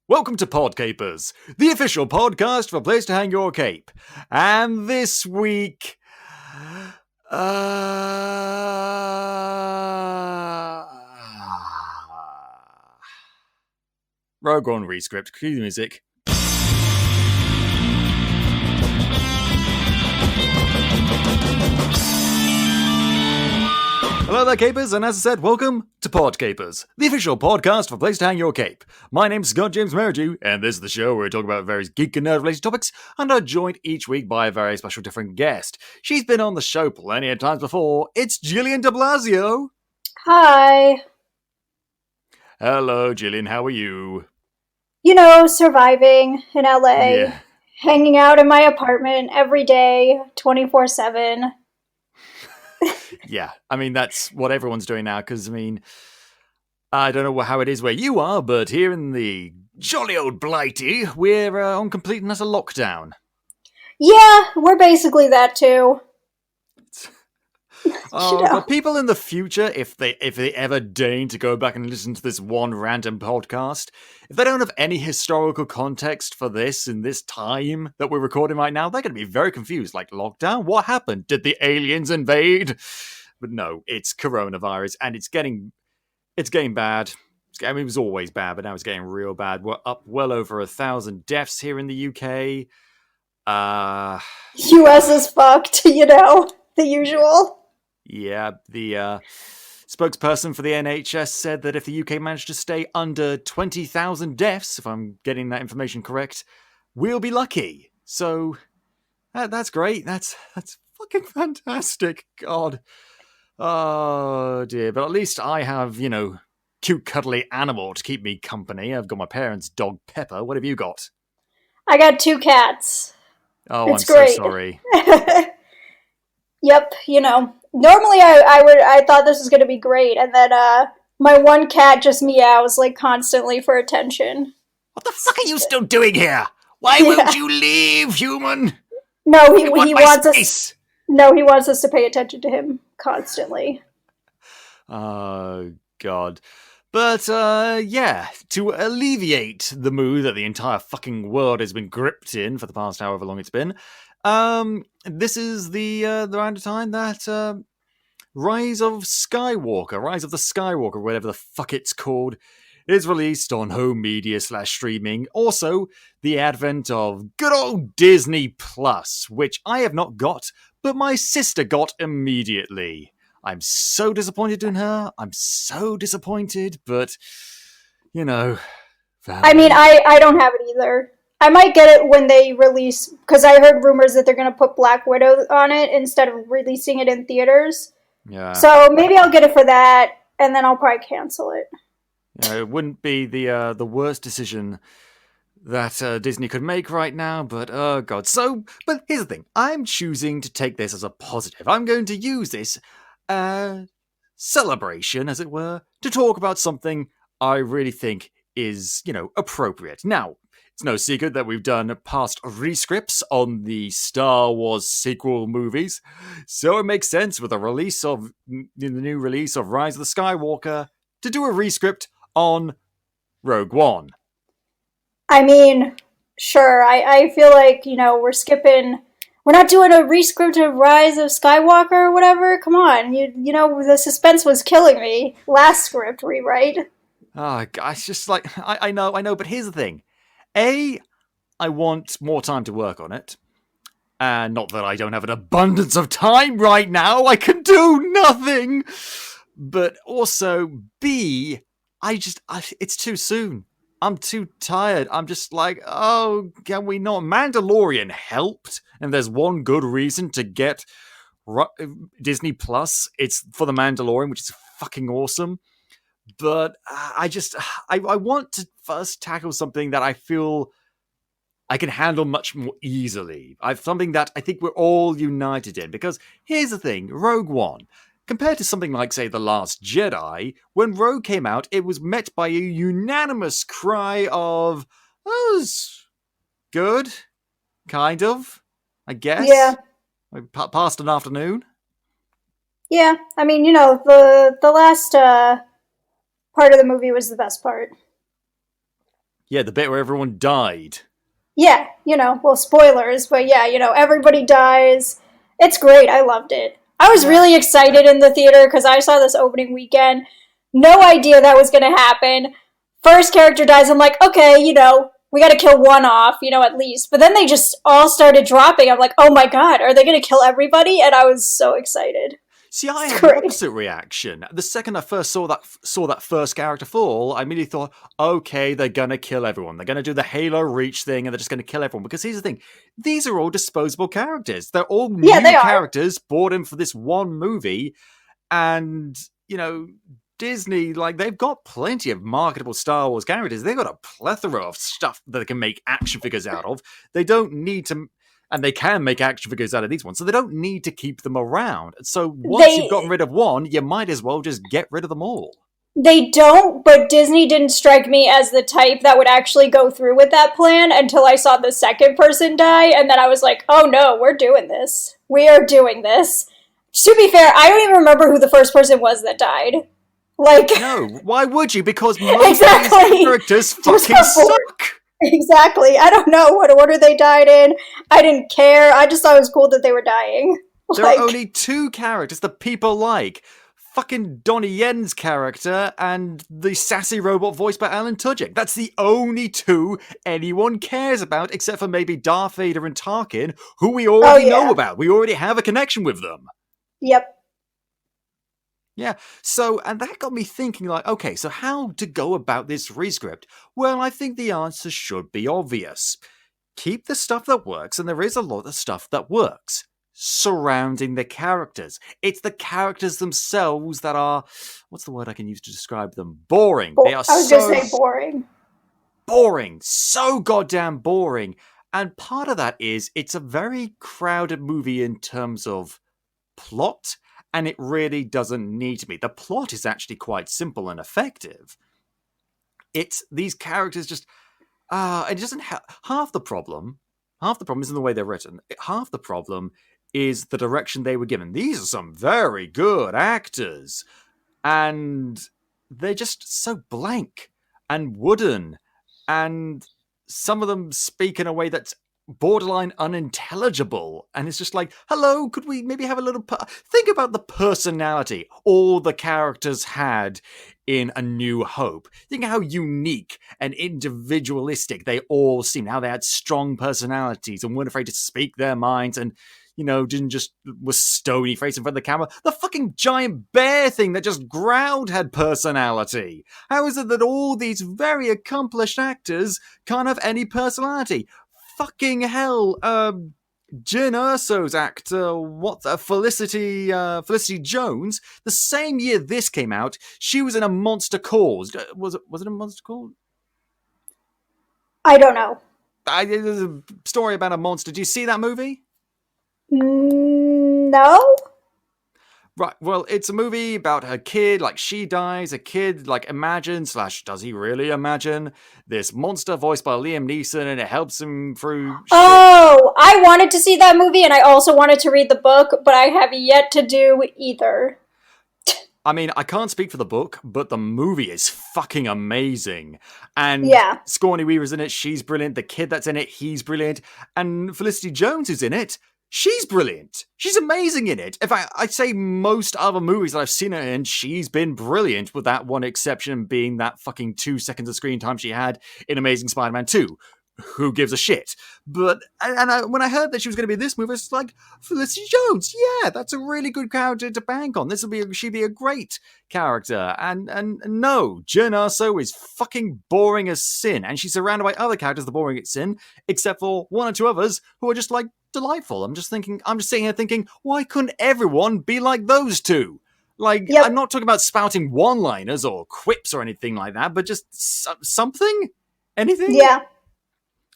Welcome to Podcapers, the official podcast for a place to hang your cape. And this week... Rogue One Rescript, cue the music. Hello there, Capers, and as I said, welcome to Podcapers, the official podcast for a place to hang your cape. My name's Scott James Merridew, and this is the show where we talk about various geek and nerd-related topics, and are joined each week by a very special different guest. She's been on the show plenty of times before. It's Jillian de Blasio. Hi. Hello, Jillian, how are you? You know, surviving in LA, hanging out in my apartment every day, 24/7. Yeah, I mean, that's what everyone's doing now, because, I mean, I don't know how it is where you are, but here in the jolly old Blighty, we're on complete and utter lockdown. Yeah, we're basically that too. But people in the future, if they ever deign to go back and listen to this one random podcast, if they don't have any historical context for this in this time that we're recording right now, they're going to be very confused. Like, lockdown? What happened? Did the aliens invade? But no, it's coronavirus, and it's getting bad. I mean, it was always bad, but now it's getting real bad. We're up well over 1,000 deaths here in the UK. US is fucked, you know, the usual. Yeah, the spokesperson for the NHS said that if the UK managed to stay under 20,000 deaths, if I'm getting that information correct, we'll be lucky. So that's great. That's fucking fantastic. God. Oh dear. But at least I have, you know, cute cuddly animal to keep me company. I've got my parents' dog Pepper. What have you got? I got 2 cats. Oh, it's I'm great. So sorry. Yep, you know. Normally I thought this was gonna be great, and then my one cat just meows like constantly for attention. What the fuck are you still doing here? Why won't you leave, human? No, he wants us. No, he wants us to pay attention to him constantly. Oh God. But, yeah, to alleviate the mood that the entire fucking world has been gripped in for the past however long it's been, this is the round of time that, Rise of the Skywalker, whatever the fuck it's called, is released on home media / streaming. Also, the advent of good old Disney Plus, which I have not got, but my sister got immediately. I'm so disappointed in her. I'm so disappointed, but, you know. I mean, I don't have it either. I might get it when they release, because I heard rumors that they're going to put Black Widow on it instead of releasing it in theaters. Yeah. So maybe I'll get it for that, and then I'll probably cancel it. Yeah, it wouldn't be the worst decision that Disney could make right now, but oh god. So, but here's the thing. I'm choosing to take this as a positive. I'm going to use this celebration, as it were, to talk about something I really think is, you know, appropriate. Now, it's no secret that we've done past rescripts on the Star Wars sequel movies, so it makes sense with the new release of Rise of the Skywalker to do a rescript on Rogue One. I mean, sure, I feel like, you know, we're not doing a rescript of Rise of Skywalker or whatever. Come on, you know, the suspense was killing me. Last script rewrite. Oh, gosh, just like, I know, but here's the thing. I want more time to work on it. And not that I don't have an abundance of time right now. I can do nothing. But also, B, it's too soon. I'm too tired. I'm just like, oh, can we not? Mandalorian helped. And there's one good reason to get Disney Plus. It's for the Mandalorian, which is fucking awesome. But I want to first tackle something that I feel I can handle much more easily. Something that I think we're all united in. Because here's the thing, Rogue One, compared to something like, say, The Last Jedi, when Rogue came out, it was met by a unanimous cry of, oh, it's good, kind of, I guess. Yeah. Past an afternoon. Yeah, I mean, you know, the last part of the movie was the best part. Yeah, the bit where everyone died. Yeah, well, spoilers, but yeah, everybody dies. It's great. I loved it. I was Yeah. really excited in the theater because I saw this opening weekend. No idea that was going to happen. First character dies. I'm like, okay, we got to kill one off, at least. But then they just all started dropping. I'm like, oh my god, are they going to kill everybody? And I was so excited. See, I It's had the great. opposite reaction. The second I first saw that first character fall, I immediately thought, okay, they're gonna kill everyone. They're gonna do the Halo Reach thing, and they're just gonna kill everyone. Because here's the thing: these are all disposable characters. They're all Yeah, new they are. characters brought in for this one movie, and Disney, like, they've got plenty of marketable Star Wars characters. They've got a plethora of stuff that they can make action figures out of. They don't need to, and they can make action figures out of these ones, so they don't need to keep them around. So once you've gotten They rid of one, you might as well just get rid of them all. They don't, but Disney didn't strike me as the type that would actually go through with that plan until I saw the second person die, and then I was like, oh no, we're doing this. We are doing this. To be fair, I don't even remember who the first person was that died. Like, No, why would you? Because most of these exactly. characters Just fucking got bored. suck. Exactly. I don't know what order they died in. I didn't care. I just thought it was cool that they were dying. There are Like, only two characters that people like. Fucking Donnie Yen's character and the sassy robot voiced by Alan Tudyk. That's the only two anyone cares about, except for maybe Darth Vader and Tarkin, who we oh already know yeah. about. We already have a connection with them. Yep. Yeah, so, and that got me thinking, like, okay, so how to go about this rescript? Well, I think the answer should be obvious. Keep the stuff that works, and there is a lot of stuff that works surrounding the characters. It's the characters themselves that are, what's the word I can use to describe them? Boring. They are I was gonna so say boring. boring, so goddamn boring. And part of that is it's a very crowded movie in terms of plot, and it really doesn't need to be. The plot is actually quite simple and effective. It's these characters just it doesn't half the problem. Half the problem isn't the way they're written. Half the problem is the direction they were given. These are some very good actors, and they're just so blank and wooden, and some of them speak in a way that's borderline unintelligible, and it's just like, hello, could we maybe have a little think about the personality all the characters had in A New Hope. Think how unique and individualistic they all seemed, how they had strong personalities and weren't afraid to speak their minds, and didn't just was stony faced in front of the camera. The fucking giant bear thing that just growled had personality. How is it that all these very accomplished actors can't have any personality? Fucking hell, Jyn Erso's actor, Felicity Jones. The same year this came out, she was in A Monster Calls. Was it A Monster Call? I don't know. There's a story about a monster. Do you see that movie? No? Right, well, it's a movie about her kid, like, she dies, a kid, like, imagines, / does he really imagine, this monster voiced by Liam Neeson, and it helps him through shit. Oh, I wanted to see that movie, and I also wanted to read the book, but I have yet to do either. I mean, I can't speak for the book, but the movie is fucking amazing. And Yeah. Sigourney Weaver's in it, she's brilliant. The kid that's in it, he's brilliant. And Felicity Jones, who's in it, she's brilliant. She's amazing in it. In fact, I'd say most other movies that I've seen her in, she's been brilliant, with that one exception being that fucking 2 seconds of screen time she had in Amazing Spider-Man 2. Who gives a shit? But when I heard that she was going to be in this movie, it's like, Felicity Jones, yeah, that's a really good character to bank on. She'd be a great character. And no, Jyn Erso is fucking boring as sin, and she's surrounded by other characters that are boring as sin, except for one or two others who are just like delightful. I'm just sitting here thinking, why couldn't everyone be like those two? Like, Yep. I'm not talking about spouting one-liners or quips or anything like that, but just something, anything. Yeah.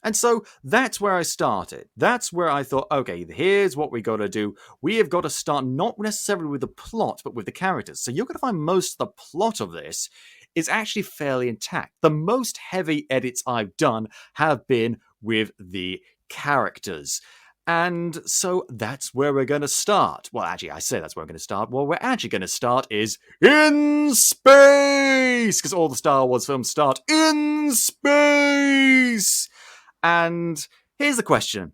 And so that's where I started. That's where I thought, okay, here's what we got to do. We have got to start not necessarily with the plot, but with the characters. So you're going to find most of the plot of this is actually fairly intact. The most heavy edits I've done have been with the characters. And so that's where we're going to start. Well, actually, I say that's where we're going to start. Well, we're actually going to start is in space, because all the Star Wars films start in space. And here's the question,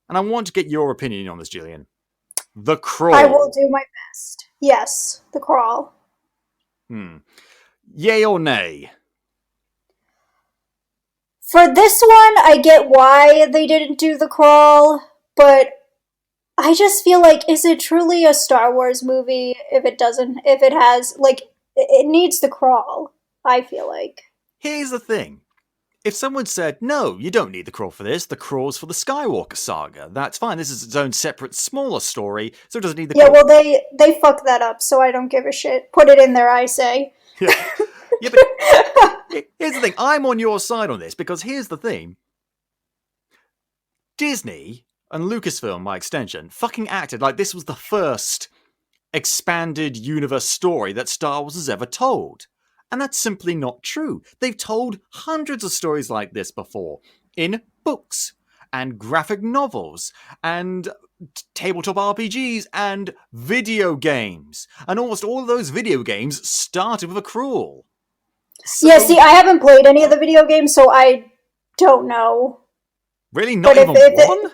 and I want to get your opinion on this, Gillian. The Crawl. I will do my best. Yes, The Crawl. Yay or nay? For this one, I get why they didn't do The Crawl, but I just feel like, is it truly a Star Wars movie if it has, like, it needs The Crawl, I feel like. Here's the thing. If someone said, no, you don't need The Crawl for this, The Crawl's for the Skywalker Saga, that's fine. This is its own separate, smaller story, so it doesn't need The Crawl. Yeah, well, they fucked that up, so I don't give a shit. Put it in there, I say. Yeah, but here's the thing. I'm on your side on this, because here's the thing. Disney, and Lucasfilm, by extension, fucking acted like this was the first expanded universe story that Star Wars has ever told. And that's simply not true. They've told hundreds of stories like this before, in books, and graphic novels, and tabletop RPGs, and video games. And almost all of those video games started with a crawl. So, yeah, see, I haven't played any of the video games, so I don't know. Really? Not But even one?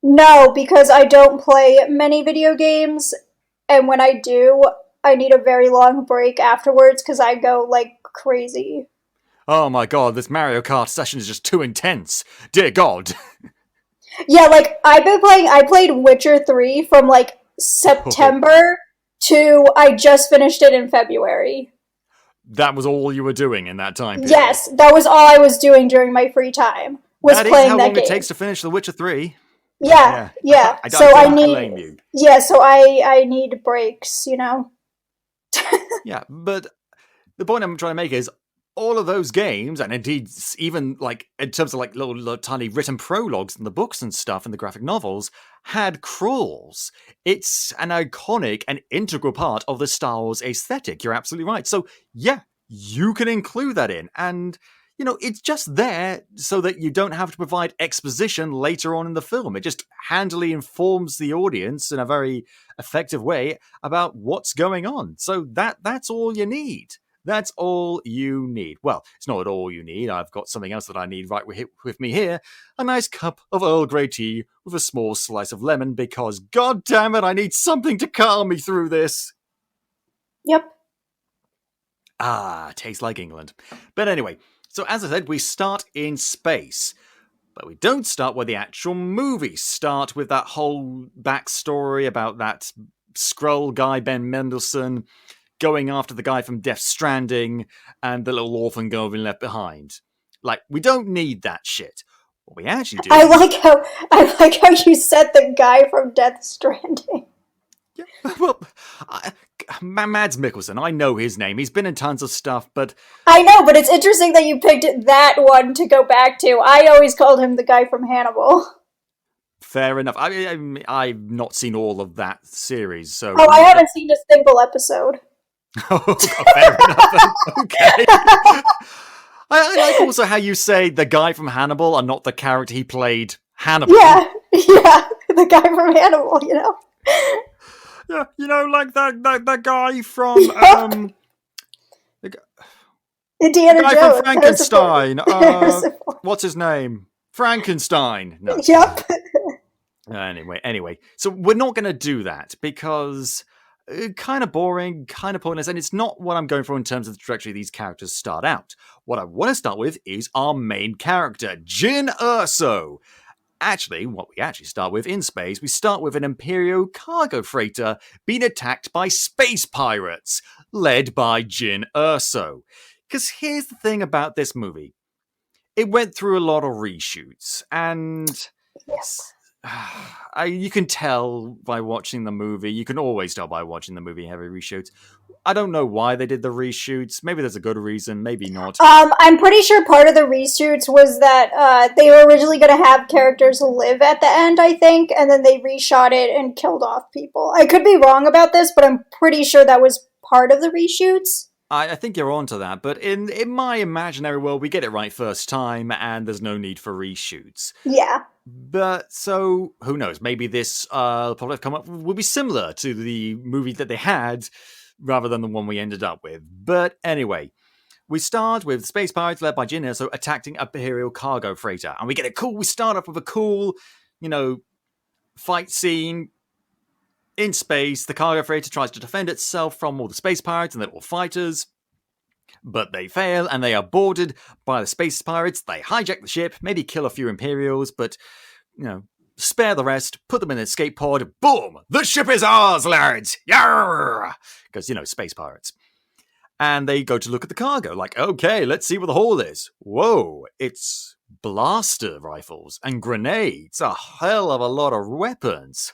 No, because I don't play many video games, and when I do, I need a very long break afterwards because I go, like, crazy. Oh my god, this Mario Kart session is just too intense. Dear God. Yeah, like, I played Witcher 3 from, like, September to I just finished it in February. That was all you were doing in that time period? Yes, that was all I was doing during my free time, was that playing is how that long game. it takes to finish The Witcher 3. Yeah. I So don't I blame need, you. yeah, so I need breaks, you know? Yeah, but the point I'm trying to make is all of those games, and indeed even like in terms of like little tiny written prologues in the books and stuff and the graphic novels, had crawls. It's an iconic and integral part of the Star Wars aesthetic. You're absolutely right. So yeah, you can include that in, and you know, it's just there so that you don't have to provide exposition later on in the film. It just handily informs the audience in a very effective way about what's going on. So that's all you need. That's all you need. Well, it's not at all you need. I've got something else that I need right with me here. A nice cup of Earl Grey tea with a small slice of lemon because, god damn it, I need something to calm me through this. Yep. Ah, tastes like England. But anyway, so as I said, we start in space. But we don't start where the actual movies start, with that whole backstory about that Skrull guy, Ben Mendelsohn, going after the guy from Death Stranding, and the little orphan girl being left behind. Like, we don't need that shit. What we actually do... I like how you said the guy from Death Stranding. Yeah, well, Mads Mikkelsen, I know his name. He's been in tons of stuff, but... I know, but it's interesting that you picked that one to go back to. I always called him the guy from Hannibal. Fair enough. I've not seen all of that series, so... Oh, I haven't seen a single episode. Oh, fair enough. Okay. I like also how you say the guy from Hannibal and not the character he played, Hannibal. Yeah, the guy from Hannibal, you know? Yeah, you know, like that guy from Indiana the guy Jones. from Frankenstein. What's his name? Frankenstein. No. Yep. Anyway, so we're not going to do that because kind of boring, kind of pointless, and it's not what I'm going for in terms of the trajectory these characters start out. What I want to start with is our main character, Jyn Erso. Actually, what we actually start with in space, we start with an Imperial cargo freighter being attacked by space pirates, led by Jyn Erso. Because here's the thing about this movie. It went through a lot of reshoots, and Yes. you can tell by watching the movie. You can always tell by watching the movie heavy reshoots. I don't know why they did the reshoots. Maybe there's a good reason, maybe not. I'm pretty sure part of the reshoots was that they were originally going to have characters live at the end, I think, and then they reshot it and killed off people. I could be wrong about this, but I'm pretty sure that was part of the reshoots. I think you're onto that, but in my imaginary world, we get it right first time, and there's no need for reshoots. Yeah. But, so, who knows, maybe this product come up will be similar to the movie that they had, rather than the one we ended up with. But anyway, We start with space pirates led by Jin Erso attacking an Imperial cargo freighter. And we get we start off with a cool, fight scene in space. The cargo freighter tries to defend itself from all the space pirates and the little fighters. But they fail, and they are boarded by the space pirates. They hijack the ship, maybe kill a few Imperials, but, spare the rest, put them in an escape pod. Boom! The ship is ours, lads! Yarr! Because, space pirates. And they go to look at the cargo, like, okay, let's see what the haul is. Whoa, it's blaster rifles and grenades. A hell of a lot of weapons.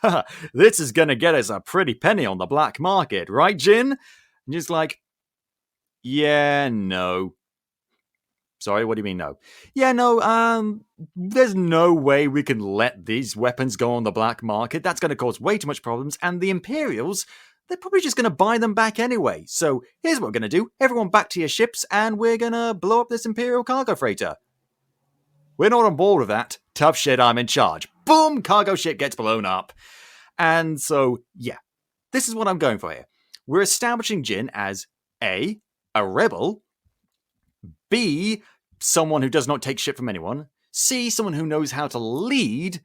This is going to get us a pretty penny on the black market, right, Jin? And just like, yeah, no. Sorry, what do you mean no? Yeah, no, there's no way we can let these weapons go on the black market. That's going to cause way too much problems, and the Imperials, they're probably just going to buy them back anyway. So here's what we're going to do. Everyone back to your ships, and we're going to blow up this Imperial cargo freighter. We're not on board with that. Tough shit, I'm in charge. Boom, cargo ship gets blown up. And so, yeah, this is what I'm going for here. We're establishing Jin as A, a rebel, B, someone who does not take shit from anyone, C, someone who knows how to lead,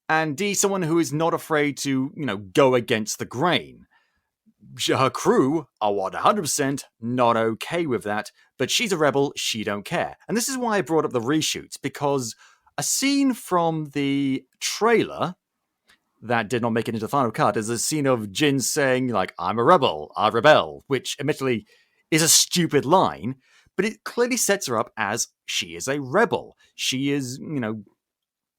and D, someone who is not afraid to, go against the grain. Her crew are 100% not okay with that, but she's a rebel, she don't care. And this is why I brought up the reshoots, because a scene from the trailer that did not make it into the final cut is a scene of Jin saying, like, I'm a rebel, I rebel, which admittedly is a stupid line, but it clearly sets her up as she is a rebel. She is,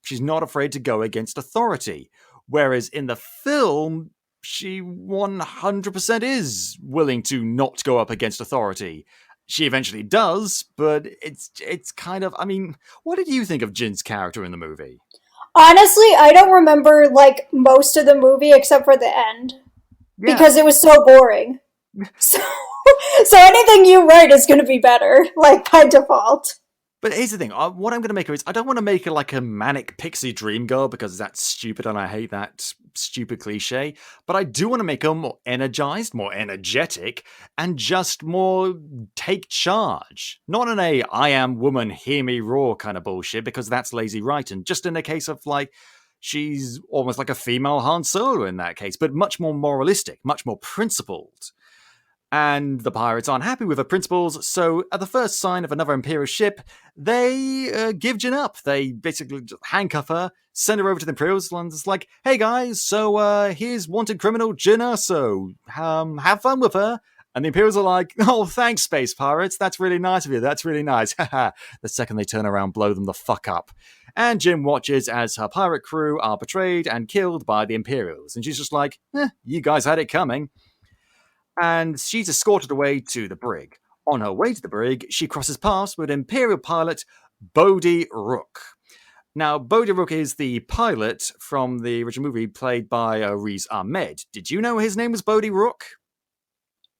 she's not afraid to go against authority. Whereas in the film, she 100% is willing to not go up against authority. She eventually does, but it's kind of, what did you think of Jin's character in the movie? Honestly, I don't remember, most of the movie except for the end. Yeah. Because it was so boring. So anything you write is going to be better, by default. But here's the thing. What I'm going to make her is, I don't want to make her like a manic pixie dream girl, because that's stupid and I hate that stupid cliche. But I do want to make her more energized, more energetic, and just more take charge. Not in a I am woman, hear me roar kind of bullshit, because that's lazy writing. Just in a case of she's almost like a female Han Solo in that case, but much more moralistic, much more principled. And the pirates aren't happy with her principles, so at the first sign of another Imperial ship, they give Jin up. They basically handcuff her, send her over to the Imperials, and it's like, hey guys, so here's wanted criminal Jin Erso. Have fun with her. And the Imperials are like, oh, thanks, space pirates. That's really nice of you. That's really nice. The second they turn around, blow them the fuck up. And Jin watches as her pirate crew are betrayed and killed by the Imperials. And she's just like, you guys had it coming. And she's escorted away to the brig. On her way to the brig, she crosses paths with Imperial pilot Bodhi Rook. Now, Bodhi Rook is the pilot from the original movie played by Riz Ahmed. Did you know his name was Bodhi Rook?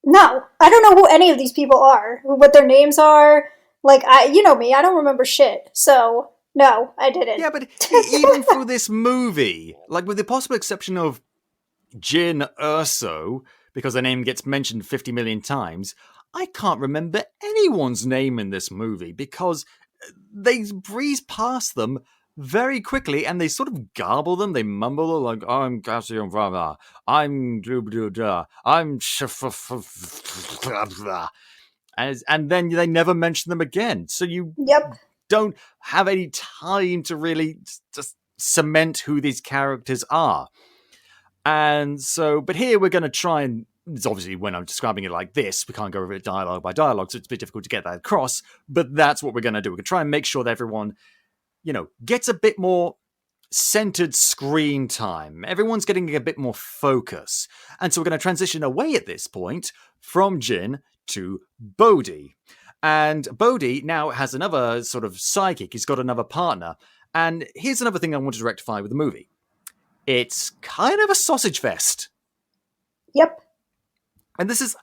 No, I don't know who any of these people are, what their names are. You know me, I don't remember shit. So, no, I didn't. Yeah, but even for this movie, with the possible exception of Jin Erso, because their name gets mentioned 50 million times, I can't remember anyone's name in this movie, because they breeze past them very quickly, and they sort of garble them, they mumble, like, I'm Cassian Brava, I'm I'm and then they never mention them again. So you don't have any time to really just cement who these characters are. And so, but here we're going to try and, it's obviously when I'm describing it like this, we can't go over it dialogue by dialogue, so it's a bit difficult to get that across, but that's what we're going to do. We're going to try and make sure that everyone, gets a bit more centered screen time. Everyone's getting a bit more focus. And so we're going to transition away at this point from Jin to Bodhi. And Bodhi now has another sort of sidekick. He's got another partner. And here's another thing I wanted to rectify with the movie. It's kind of a sausage fest. Yep. And this is,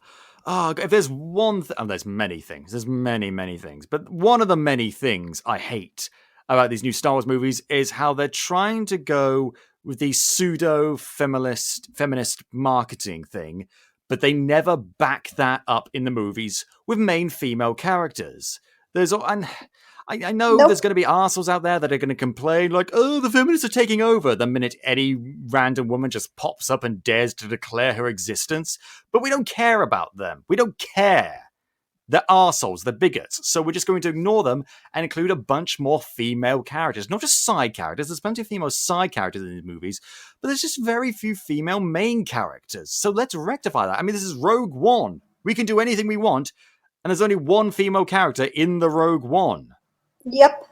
if there's one there's many things. There's many, many things. But one of the many things I hate about these new Star Wars movies is how they're trying to go with the pseudo-feminist marketing thing, but they never back that up in the movies with main female characters. And I know there's going to be arseholes out there that are going to complain, like, oh, the feminists are taking over, the minute any random woman just pops up and dares to declare her existence. But we don't care about them. We don't care. They're arseholes, they're bigots. So we're just going to ignore them and include a bunch more female characters. Not just side characters. There's plenty of female side characters in these movies, but there's just very few female main characters. So let's rectify that. I mean, this is Rogue One. We can do anything we want, and there's only one female character in the Rogue One. Yep.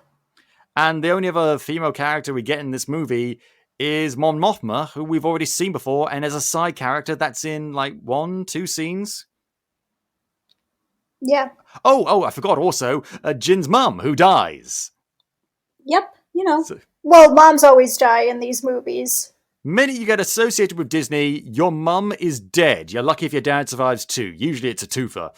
And the only other female character we get in this movie is Mon Mothma, who we've already seen before, and as a side character that's in, like, 1-2 scenes. Yeah. Oh, I forgot also, Jin's mum, who dies. Yep, well, moms always die in these movies. Minute you get associated with Disney, your mum is dead. You're lucky if your dad survives too. Usually it's a twofer.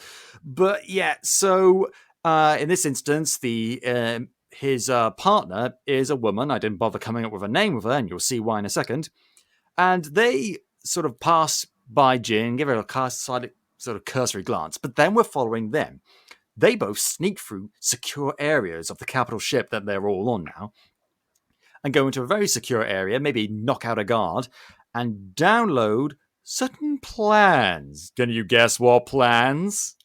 But yeah, so in this instance, his partner is a woman. I didn't bother coming up with a name with her, and you'll see why in a second. And they sort of pass by Jin, give her a slight sort of cursory glance, but then we're following them. They both sneak through secure areas of the capital ship that they're all on now, and go into a very secure area, maybe knock out a guard, and download certain plans. Can you guess what plans?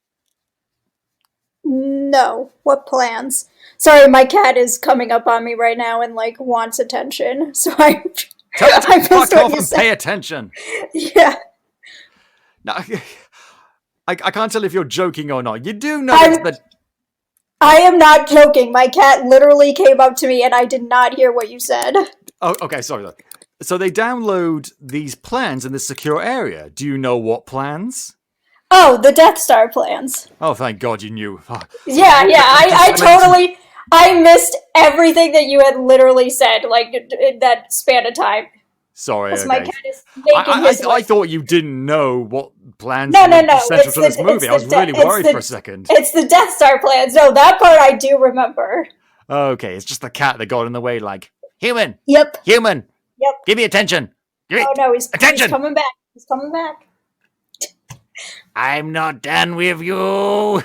No. What plans? Sorry, my cat is coming up on me right now and, like, wants attention. So I fuck off and pay attention. Yeah. No, I can't tell if you're joking or not. You do know that... I am not joking. My cat literally came up to me and I did not hear what you said. Oh, okay, sorry. So they download these plans in this secure area. Do you know what plans? Oh, the Death Star plans. Oh, thank God you knew. Oh. Yeah, I missed everything that you had literally said, like, in that span of time. Sorry, okay. My cat is making I thought you didn't know what plans were central to this movie. I was really worried for a second. It's the Death Star plans. No, that part I do remember. Okay, it's just the cat that got in the way, like, human! Yep. Human! Yep. Give me attention! He's attention! He's coming back. He's coming back. I'm not done with you!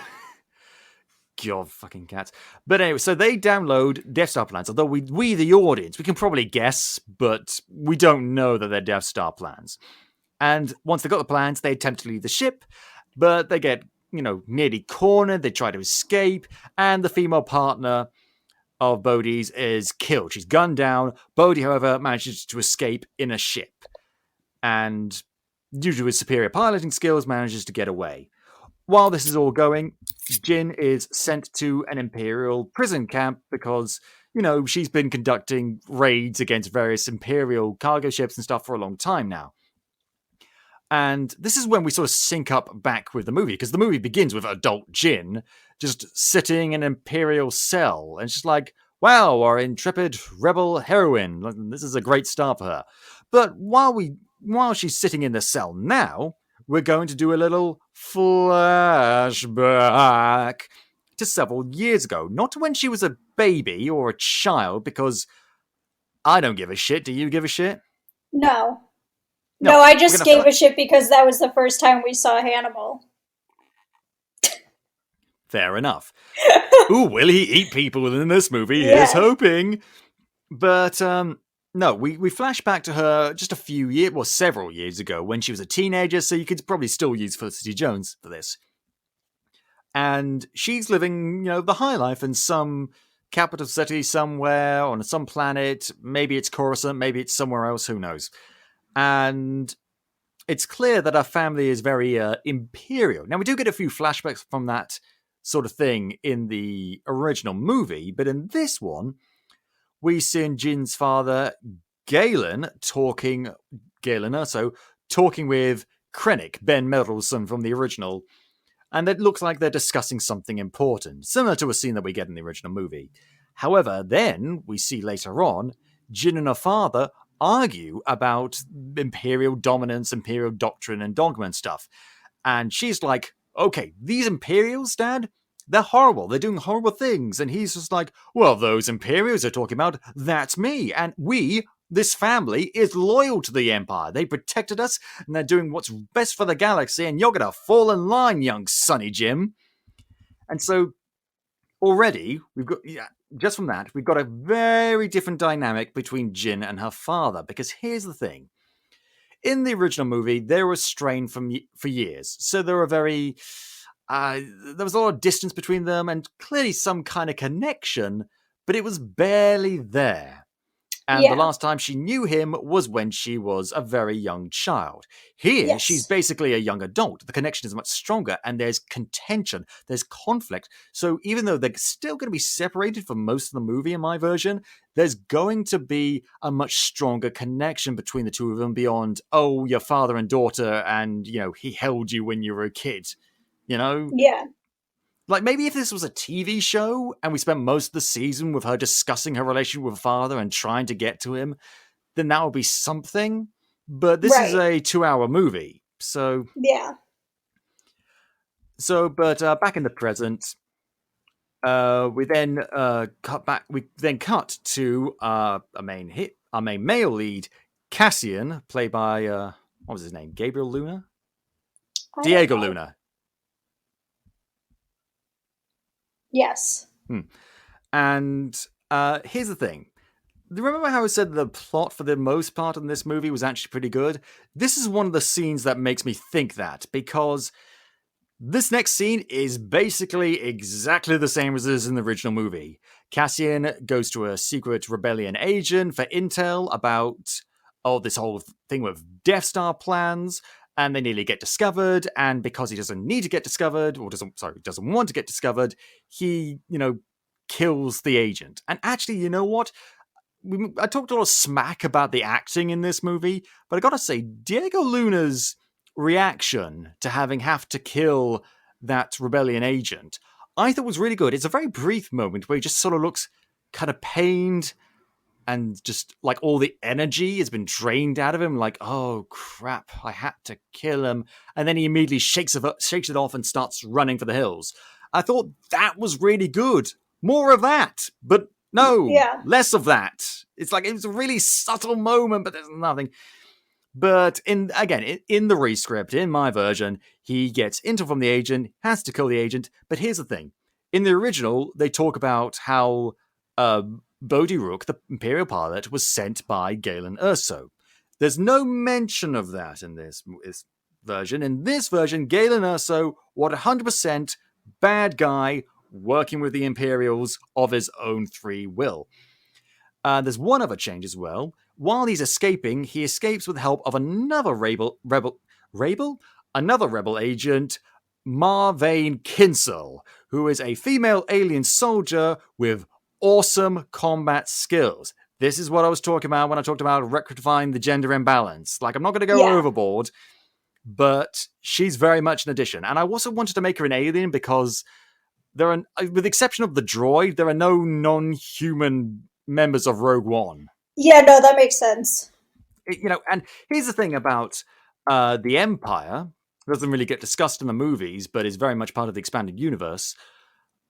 God, fucking cats. But anyway, so they download Death Star plans, although we the audience, we can probably guess, but we don't know that they're Death Star plans. And once they got the plans, they attempt to leave the ship, but they get, nearly cornered, they try to escape, and the female partner of Bodhi's is killed. She's gunned down. Bodhi, however, manages to escape in a ship. And due to his superior piloting skills, manages to get away. While this is all going, Jin is sent to an Imperial prison camp because, she's been conducting raids against various Imperial cargo ships and stuff for a long time now. And this is when we sort of sync up back with the movie, because the movie begins with adult Jin just sitting in an Imperial cell. And it's just like, wow, our intrepid rebel heroine. This is a great start for her. But while she's sitting in the cell now, we're going to do a little flashback to several years ago. Not to when she was a baby or a child, because I don't give a shit. Do you give a shit? No, I just gave a shit because that was the first time we saw Hannibal. Fair enough. Ooh, will he eat people in this movie? Yeah. Here's hoping. But, no, we flash back to her just several years ago when she was a teenager, so you could probably still use Felicity Jones for this. And she's living, the high life in some capital city somewhere on some planet. Maybe it's Coruscant, maybe it's somewhere else, who knows. And it's clear that her family is very imperial. Now, we do get a few flashbacks from that sort of thing in the original movie, but in this one, we see Jin's father, Galen Erso, talking with Krennic, Ben Mendelsohn from the original, and it looks like they're discussing something important, similar to a scene that we get in the original movie. However, then, we see later on, Jin and her father argue about Imperial dominance, Imperial doctrine, and dogma and stuff. And she's like, okay, these Imperials, Dad, they're horrible. They're doing horrible things. And he's just like, well, those Imperials are talking about, that's me. And we This family is loyal to the Empire. They protected us, and they're doing what's best for the galaxy, and you're gonna fall in line, young Sonny Jim. And so already, we've got, just from that, we've got a very different dynamic between Jin and her father. Because here's the thing. In the original movie, they were estranged for years. So there was a lot of distance between them and clearly some kind of connection, but it was barely there. And the last time she knew him was when she was a very young child. Here, she's basically a young adult. The connection is much stronger, and there's contention, there's conflict. So even though they're still going to be separated for most of the movie in my version, there's going to be a much stronger connection between the two of them beyond, oh, your father and daughter, and, he held you when you were a kid. Yeah. Like, maybe if this was a TV show and we spent most of the season with her discussing her relationship with her father and trying to get to him, then that would be something. But this is a 2-hour movie. So. Yeah. But back in the present, we then cut back. We then cut to our main male lead, Cassian, played by what was his name? Gabriel Luna? Diego Luna. Yes. And here's the thing. Remember how I said the plot for the most part in this movie was actually pretty good? This is one of the scenes that makes me think that, because this next scene is basically exactly the same as is in the original movie. Cassian goes to a secret rebellion agent for intel about this whole thing with Death Star plans, and they nearly get discovered, and because he doesn't need to get discovered, or doesn't want to get discovered, he, kills the agent. And actually, you know what? I talked a lot of smack about the acting in this movie, but I gotta say, Diego Luna's reaction to have to kill that rebellion agent, I thought was really good. It's a very brief moment where he just sort of looks kind of pained, and just like all the energy has been drained out of him, like, oh crap, I had to kill him. And then he immediately shakes it off and starts running for the hills. I thought that was really good. More of that. But no, less of that. It's like, it was a really subtle moment, but there's nothing. But in the rescript, in my version, he gets intel from the agent, has to kill the agent. But here's the thing. In the original, they talk about how Bodhi Rook, the Imperial pilot, was sent by Galen Erso. There's no mention of that in this version. In this version, Galen Erso, 100% bad guy working with the Imperials of his own free will. There's one other change as well. While he's escaping, he escapes with the help of another rebel agent, Marvane Kinsel, who is a female alien soldier with awesome combat skills. This is what I was talking about when I talked about rectifying the gender imbalance. Like, I'm not going to go overboard, but she's very much an addition. And I also wanted to make her an alien because with the exception of the droid, there are no non-human members of Rogue One. Yeah, no, that makes sense. And here's the thing about the Empire. It doesn't really get discussed in the movies, but is very much part of the expanded universe.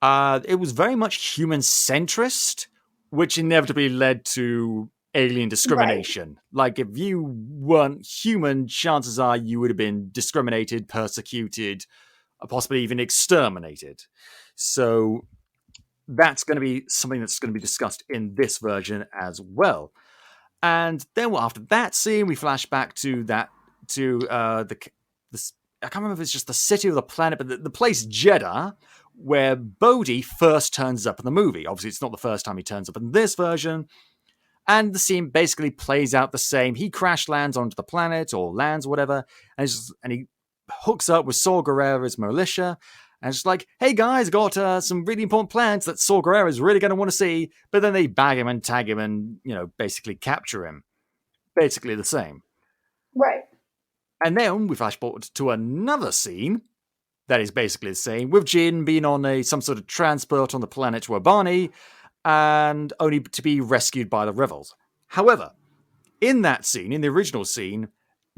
It was very much human-centrist, which inevitably led to alien discrimination. Right. Like, if you weren't human, chances are you would have been discriminated, persecuted, possibly even exterminated. So that's going to be something that's going to be discussed in this version as well. And then after that scene, we flash back to I can't remember if it's just the city or the planet, but the place Jeddah, where Bodhi first turns up in the movie. Obviously, it's not the first time he turns up in this version. And the scene basically plays out the same. He crash lands onto the planet, or lands, whatever, and he hooks up with Saw Gerrera's militia. And it's just like, hey guys, got some really important plans that Saw Gerrera is really going to want to see. But then they bag him and tag him and, basically capture him. Basically the same. Right. And then we flash forward to another scene that is basically the same, with Jin being on some sort of transport on the planet Wabani, and only to be rescued by the rebels. However, in that scene, in the original scene,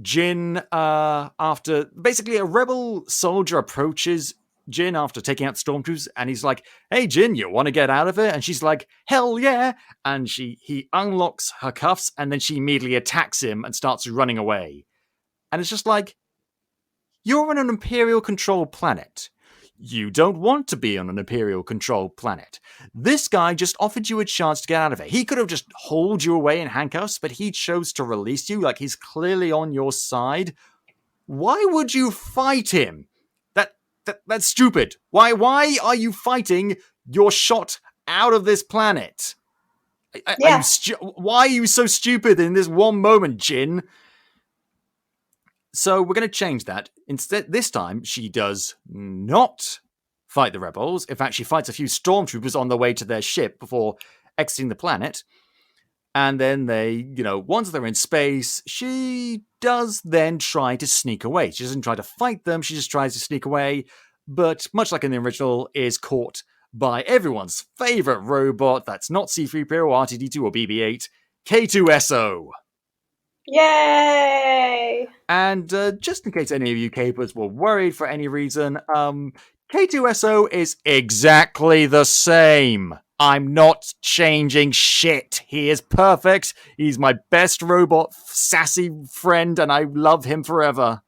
Jin, after basically a rebel soldier approaches Jin after taking out the stormtroopers, and he's like, "Hey, Jin, you want to get out of it?" And she's like, "Hell yeah!" And he unlocks her cuffs, and then she immediately attacks him and starts running away. And it's just like, you're on an Imperial-controlled planet. You don't want to be on an Imperial-controlled planet. This guy just offered you a chance to get out of it. He could have just hauled you away in handcuffs, but he chose to release you. Like, he's clearly on your side. Why would you fight him? That's stupid. Why are you fighting your shot out of this planet? Yeah. Why are you so stupid in this one moment, Jin? So we're going to change that. Instead, this time, she does not fight the rebels. In fact, she fights a few stormtroopers on the way to their ship before exiting the planet. And then they, once they're in space, she does then try to sneak away. She doesn't try to fight them, she just tries to sneak away. But much like in the original, is caught by everyone's favorite robot that's not C-3PO, R2-D2, or BB-8, K2SO. Yay! And just in case any of you capers were worried for any reason, K2SO is exactly the same. I'm not changing shit. He is perfect. He's my best robot, sassy friend, and I love him forever.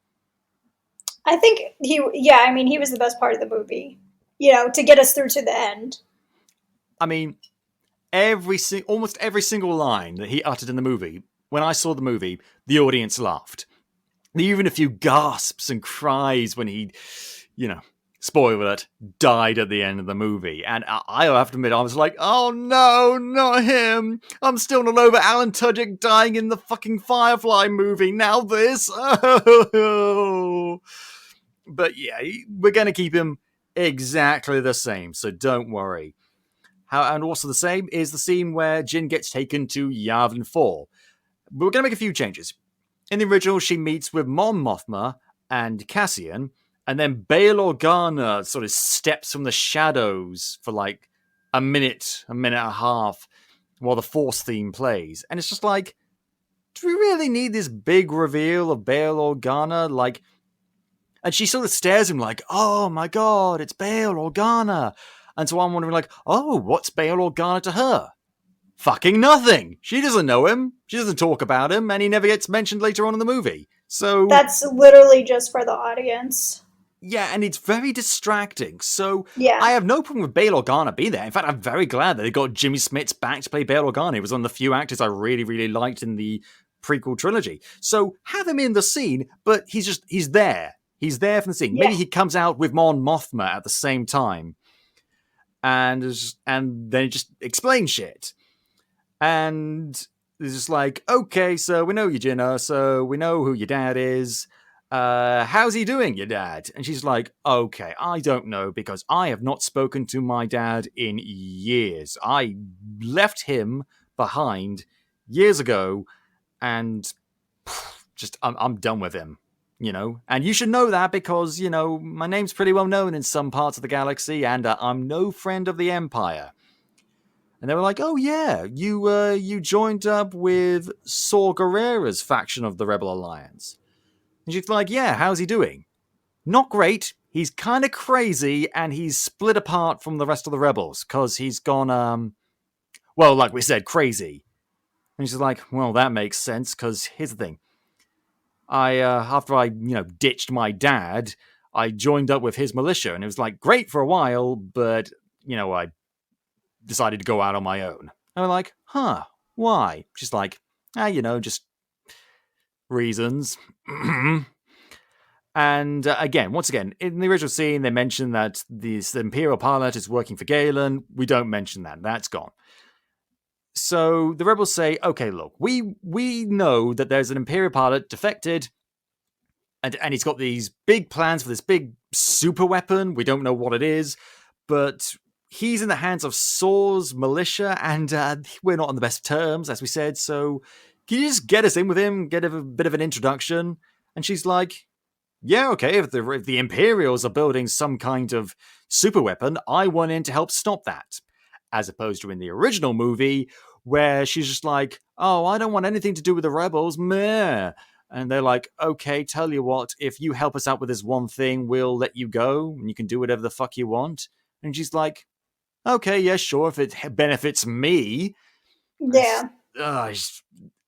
I think he was the best part of the movie. To get us through to the end. I mean, almost every single line that he uttered in the movie, when I saw the movie, the audience laughed. Even a few gasps and cries when he, spoiler alert, died at the end of the movie. And I have to admit, I was like, oh no, not him. I'm still not over Alan Tudyk dying in the fucking Firefly movie. Now this. Oh. But yeah, we're going to keep him exactly the same, so don't worry. And also the same is the scene where Jin gets taken to Yavin 4. But we're going to make a few changes. In the original, she meets with Mon Mothma and Cassian, and then Bail Organa sort of steps from the shadows for like a minute and a half while the Force theme plays. And it's just like, do we really need this big reveal of Bail Organa? And she sort of stares at him like, oh my god, it's Bail Organa. And so I'm wondering like, oh, what's Bail Organa to her? Fucking nothing. She doesn't know him. She doesn't talk about him, and he never gets mentioned later on in the movie. So that's literally just for the audience. Yeah, and it's very distracting. So yeah. I have no problem with Bail Organa being there. In fact, I'm very glad that they got Jimmy Smits back to play Bail Organa. He was one of the few actors I really, really liked in the prequel trilogy. So have him in the scene, but he's there. He's there from the scene. Yeah. Maybe he comes out with Mon Mothma at the same time. And then he just explains shit. And it's just like, okay, so we know you, Jinna, so we know who your dad is. How's he doing, your dad? And she's like, okay, I don't know, because I have not spoken to my dad in years. I left him behind years ago, and just, I'm done with him, And you should know that because, my name's pretty well known in some parts of the galaxy, and I'm no friend of the Empire. And they were like, oh yeah, you joined up with Saw Gerrera's faction of the Rebel Alliance. And she's like, yeah, how's he doing? Not great. He's kind of crazy, and he's split apart from the rest of the rebels, because he's gone, like we said, crazy. And she's like, well, that makes sense, because here's the thing. After I, ditched my dad, I joined up with his militia, and it was, great for a while, but, I decided to go out on my own. And I'm like, huh, why? She's like, just reasons. And once again, in the original scene, they mention that the Imperial pilot is working for Galen. We don't mention that. That's gone. So the rebels say, okay, look, we know that there's an Imperial pilot defected, and he's got these big plans for this big super weapon. We don't know what it is, but he's in the hands of Saw's militia, and we're not on the best terms, as we said, so can you just get us in with him, get a bit of an introduction? And she's like, yeah, okay, if the Imperials are building some kind of super weapon, I want in to help stop that. As opposed to in the original movie, where she's just like, oh, I don't want anything to do with the rebels, meh. And they're like, okay, tell you what, if you help us out with this one thing, we'll let you go and you can do whatever the fuck you want. And she's like, okay, yeah, sure, if it benefits me. Yeah.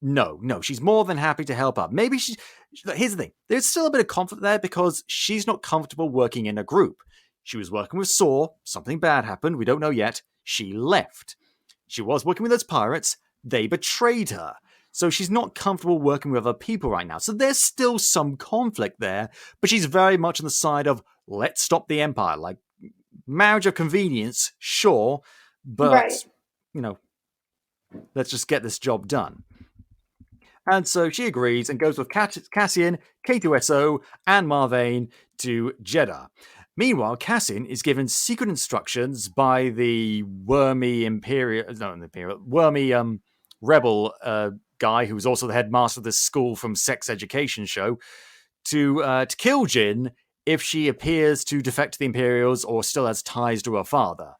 No, she's more than happy to help out. Maybe here's the thing. There's still a bit of conflict there because she's not comfortable working in a group. She was working with Saw. Something bad happened. We don't know yet. She left. She was working with those pirates. They betrayed her. So she's not comfortable working with other people right now. So there's still some conflict there, but she's very much on the side of let's stop the Empire. Like, marriage of convenience, sure, but, Right. let's just get this job done. And so she agrees and goes with Cassian, K2SO, and Marvane to Jeddah. Meanwhile, Cassian is given secret instructions by the wormy rebel guy who's also the headmaster of this school from sex education show to kill Jyn if she appears to defect to the Imperials or still has ties to her father.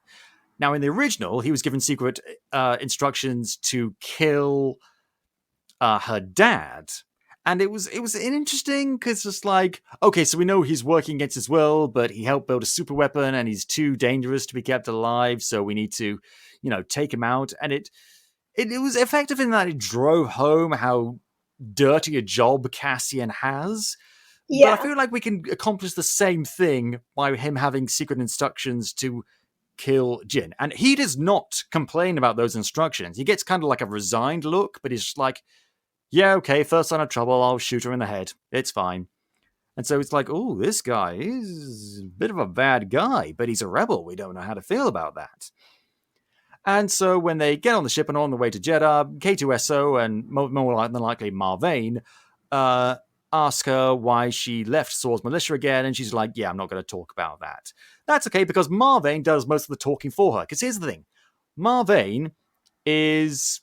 Now, in the original, he was given secret instructions to kill her dad. And it was interesting because it's like, okay, so we know he's working against his will, but he helped build a super weapon and he's too dangerous to be kept alive, so we need to, take him out. And it was effective in that it drove home how dirty a job Cassian has. Yeah. But I feel like we can accomplish the same thing by him having secret instructions to kill Jyn. And he does not complain about those instructions. He gets kind of like a resigned look, but he's just like, yeah, okay, first sign of trouble, I'll shoot her in the head. It's fine. And so it's like, oh, this guy is a bit of a bad guy, but he's a rebel. We don't know how to feel about that. And so when they get on the ship and on the way to Jeddah, K2SO and more than likely Marvane ask her why she left Saw's militia again, and she's like, yeah, I'm not going to talk about that. That's okay, because Marvane does most of the talking for her. Because here's the thing. Marvane is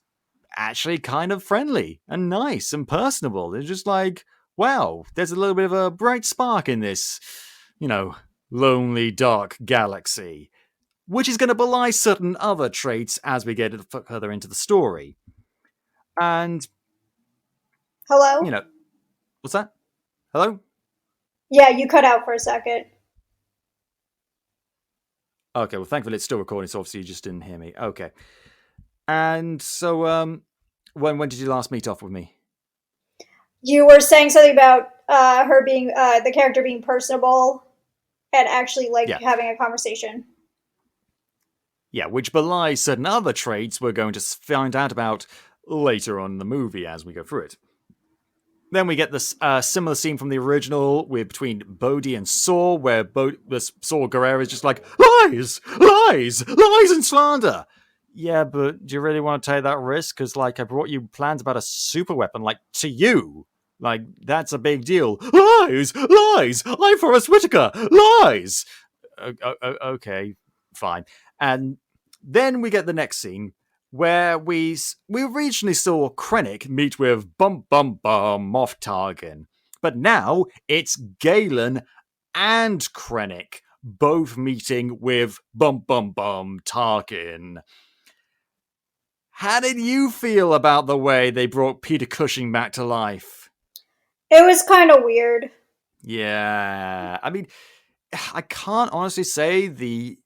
actually kind of friendly and nice and personable. It's just like, wow, there's a little bit of a bright spark in this, lonely, dark galaxy, which is going to belie certain other traits as we get further into the story. And, Hello? What's that? Hello? Yeah, you cut out for a second. Okay, well, thankfully it's still recording, so obviously you just didn't hear me. Okay. And so, when did you last meet off with me? You were saying something about her being, the character being personable and actually, having a conversation. Yeah, which belies certain other traits we're going to find out about later on in the movie as we go through it. Then we get this similar scene from the original between Bodhi and Saw, where Saw Gerrera is just like, lies and slander. Yeah, but do you really want to take that risk? Because, I brought you plans about a super weapon, to you. That's a big deal. Lies! I'm Forrest Whitaker! Lies! Okay, fine. And then we get the next scene, where we originally saw Krennic meet with Moff Tarkin. But now it's Galen and Krennic both meeting with Tarkin. How did you feel about the way they brought Peter Cushing back to life? It was kind of weird. Yeah. I mean, I can't honestly say the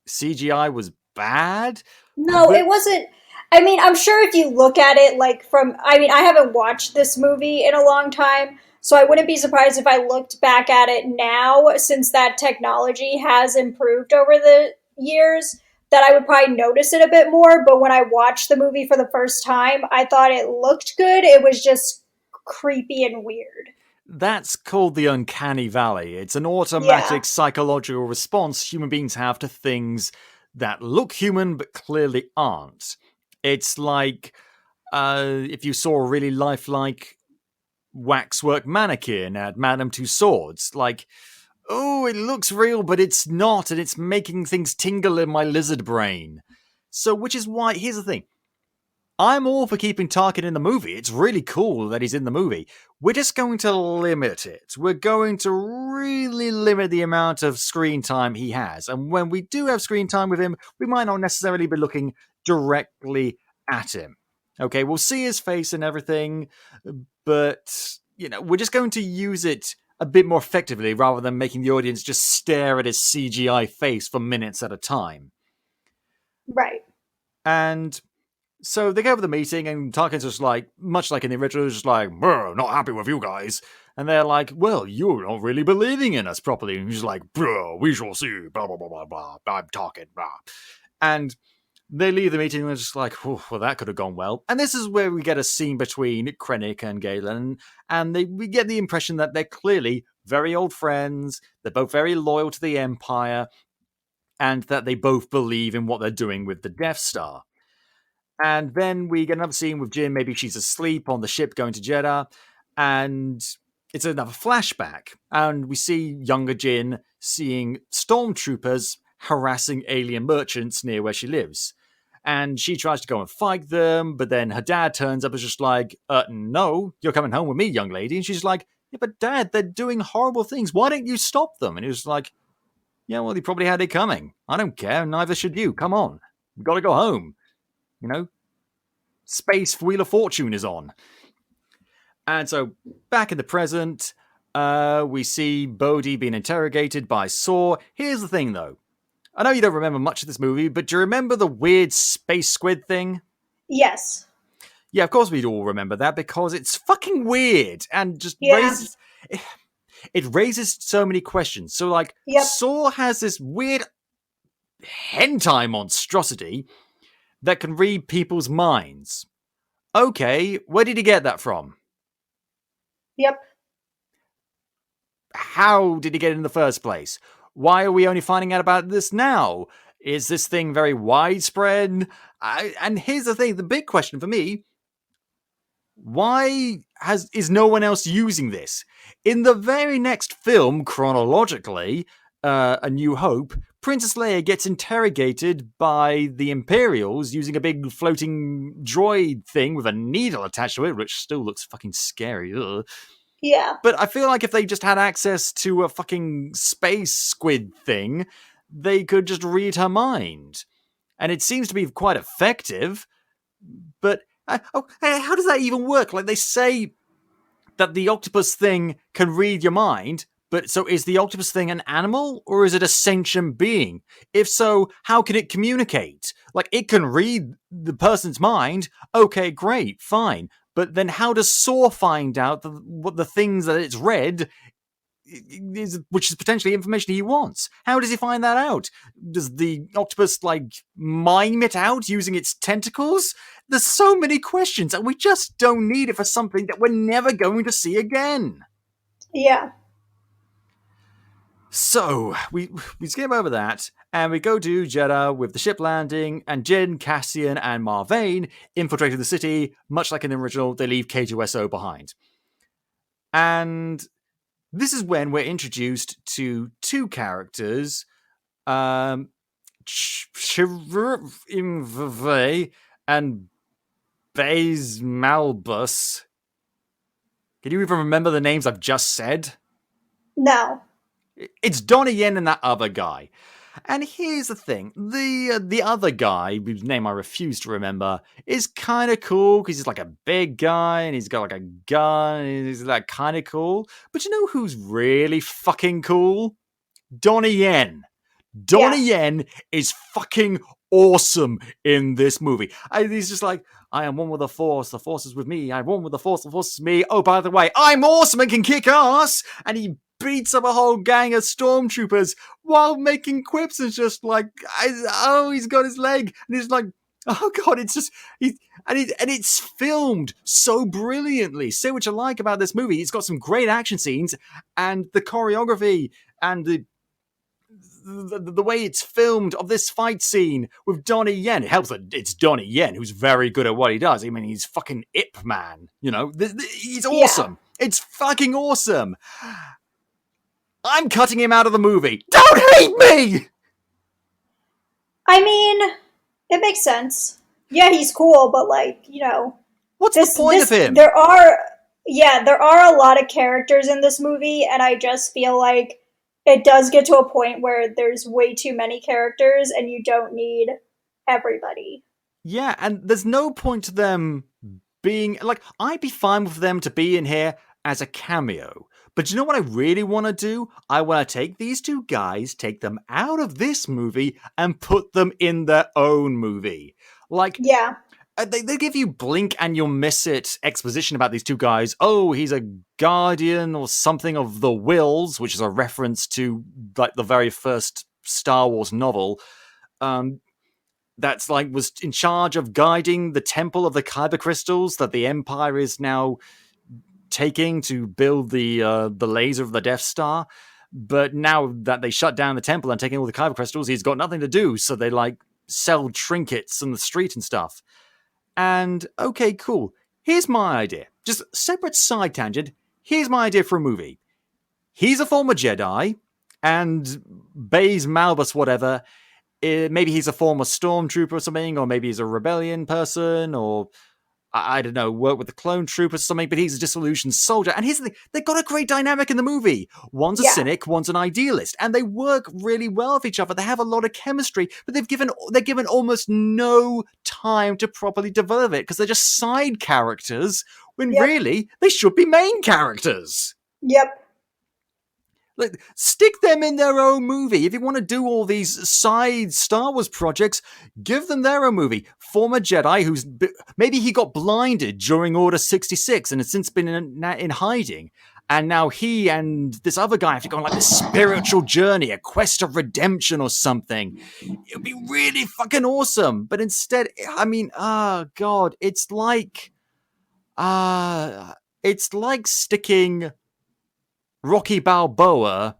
CGI was bad. No, it wasn't. I mean, I'm sure if you look at it I haven't watched this movie in a long time, so I wouldn't be surprised if I looked back at it now, since that technology has improved over the years, that I would probably notice it a bit more. But when I watched the movie for the first time, I thought it looked good. It was just creepy and weird. That's called the uncanny valley. It's an automatic psychological response human beings have to things that look human but clearly aren't. It's like if you saw a really lifelike waxwork mannequin at Madame Tussauds. Oh, it looks real, but it's not, and it's making things tingle in my lizard brain. So, which is why, here's the thing. I'm all for keeping Tarkin in the movie. It's really cool that he's in the movie. We're just going to limit it. We're going to really limit the amount of screen time he has. And when we do have screen time with him, we might not necessarily be looking directly at him. Okay, we'll see his face and everything, but we're just going to use it a bit more effectively rather than making the audience just stare at his CGI face for minutes at a time. Right. And so they go over the meeting, and Tarkin's just like, much like in the original, just like, not happy with you guys. And they're like, well, you're not really believing in us properly. And he's like, bro, we shall see, blah, blah, blah, blah, blah, I'm talking, blah. And they leave the meeting, and they're just like, well, that could have gone well. And this is where we get a scene between Krennic and Galen, and we get the impression that they're clearly very old friends, they're both very loyal to the Empire, and that they both believe in what they're doing with the Death Star. And then we get another scene with Jyn. Maybe she's asleep on the ship going to Jeddah. And it's another flashback. And we see younger Jyn seeing stormtroopers harassing alien merchants near where she lives. And she tries to go and fight them. But then her dad turns up and is just like, no, you're coming home with me, young lady. And she's like, yeah, but Dad, they're doing horrible things. Why don't you stop them? And he was like, yeah, well, he probably had it coming. I don't care. Neither should you. Come on. We've got to go home. Space Wheel of Fortune is on. And so, back in the present, we see Bodhi being interrogated by Saw. Here's the thing, though. I know you don't remember much of this movie, but do you remember the weird space squid thing? Yes. Yeah, of course we'd all remember that, because it's fucking weird, and just raises... It raises so many questions. So, like, Saw has this weird hentai monstrosity that can read people's minds. Okay, where did he get that from? Yep. How did he get it in the first place? Why are we only finding out about this now? Is this thing very widespread? And here's the thing, the big question for me, why is no one else using this? In the very next film, chronologically, A New Hope, Princess Leia gets interrogated by the Imperials using a big floating droid thing with a needle attached to it, which still looks fucking scary. Ugh. Yeah. But I feel like if they just had access to a fucking space squid thing, they could just read her mind. And it seems to be quite effective. But how does that even work? Like, they say that the octopus thing can read your mind, but so is the octopus thing an animal, or is it a sentient being? If so, how can it communicate? Like, it can read the person's mind. Okay, great, fine. But then how does Saw find out what the things that it's read is, which is potentially information he wants? How does he find that out? Does the octopus, like, mime it out using its tentacles? There's so many questions, and we just don't need it for something that we're never going to see again. Yeah. So, we skip over that, and we go to Jeddah with the ship landing, and Jyn, Cassian, and Marvain infiltrating the city. Much like in the original, they leave K2SO behind. And this is when we're introduced to two characters, Chirvve and Baze Malbus. Can you even remember the names I've just said? No. It's Donnie Yen and that other guy. And here's the thing. The other guy, whose name I refuse to remember, is kind of cool because he's like a big guy and he's got like a gun and he's like kind of cool. But you know who's really fucking cool? Donnie Yen. Donnie Yen is fucking awesome in this movie. He's just like, I am one with the Force is with me. I'm one with the Force is with me. Oh, by the way, I'm awesome and can kick ass. And he beats up a whole gang of stormtroopers while making quips and just like, he's got his leg. And he's like, oh God, it's just, it's filmed so brilliantly. So much I like about this movie. It's got some great action scenes and the choreography and the way it's filmed of this fight scene with Donnie Yen. It helps that it's Donnie Yen who's very good at what he does. I mean, he's fucking Ip Man, you know? He's awesome. Yeah. It's fucking awesome. I'm cutting him out of the movie. Don't hate me! I mean, it makes sense. Yeah, he's cool, but like, you know... What's the point of him? There are a lot of characters in this movie, and I just feel like it does get to a point where there's way too many characters, and you don't need everybody. Yeah, and there's no point to them being... Like, I'd be fine with them to be in here as a cameo. But you know what I really want to do? I want to take these two guys, take them out of this movie, and put them in their own movie. Like, Yeah. they give you blink and you'll miss it exposition about these two guys. Oh, he's a guardian or something of the Wills, which is a reference to like the very first Star Wars novel. That's like was in charge of guiding the temple of the kyber crystals that the Empire is now taking to build the laser of the Death Star. But now that they shut down the temple and taking all the kyber crystals, he's got nothing to do. So they like sell trinkets on the street and stuff. And okay, cool. Here's my idea. Just separate side tangent. Here's my idea for a movie. He's a former Jedi, and Baze Malbus, whatever. Maybe he's a former stormtrooper or something, or maybe he's a rebellion person, or I don't know, work with the clone troop or something, but he's a disillusioned soldier. And here's the thing, they've got a great dynamic in the movie. One's a cynic, one's an idealist, and they work really well with each other. They have a lot of chemistry, but they're given almost no time to properly develop it because they're just side characters when really they should be main characters. Yep. Like, stick them in their own movie. If you want to do all these side Star Wars projects, give them their own movie. Former Jedi who's maybe he got blinded during Order 66 and has since been in hiding. And now he and this other guy have to go on like this spiritual journey, a quest of redemption or something. It would be really fucking awesome. But instead, I mean, God, it's like sticking Rocky Balboa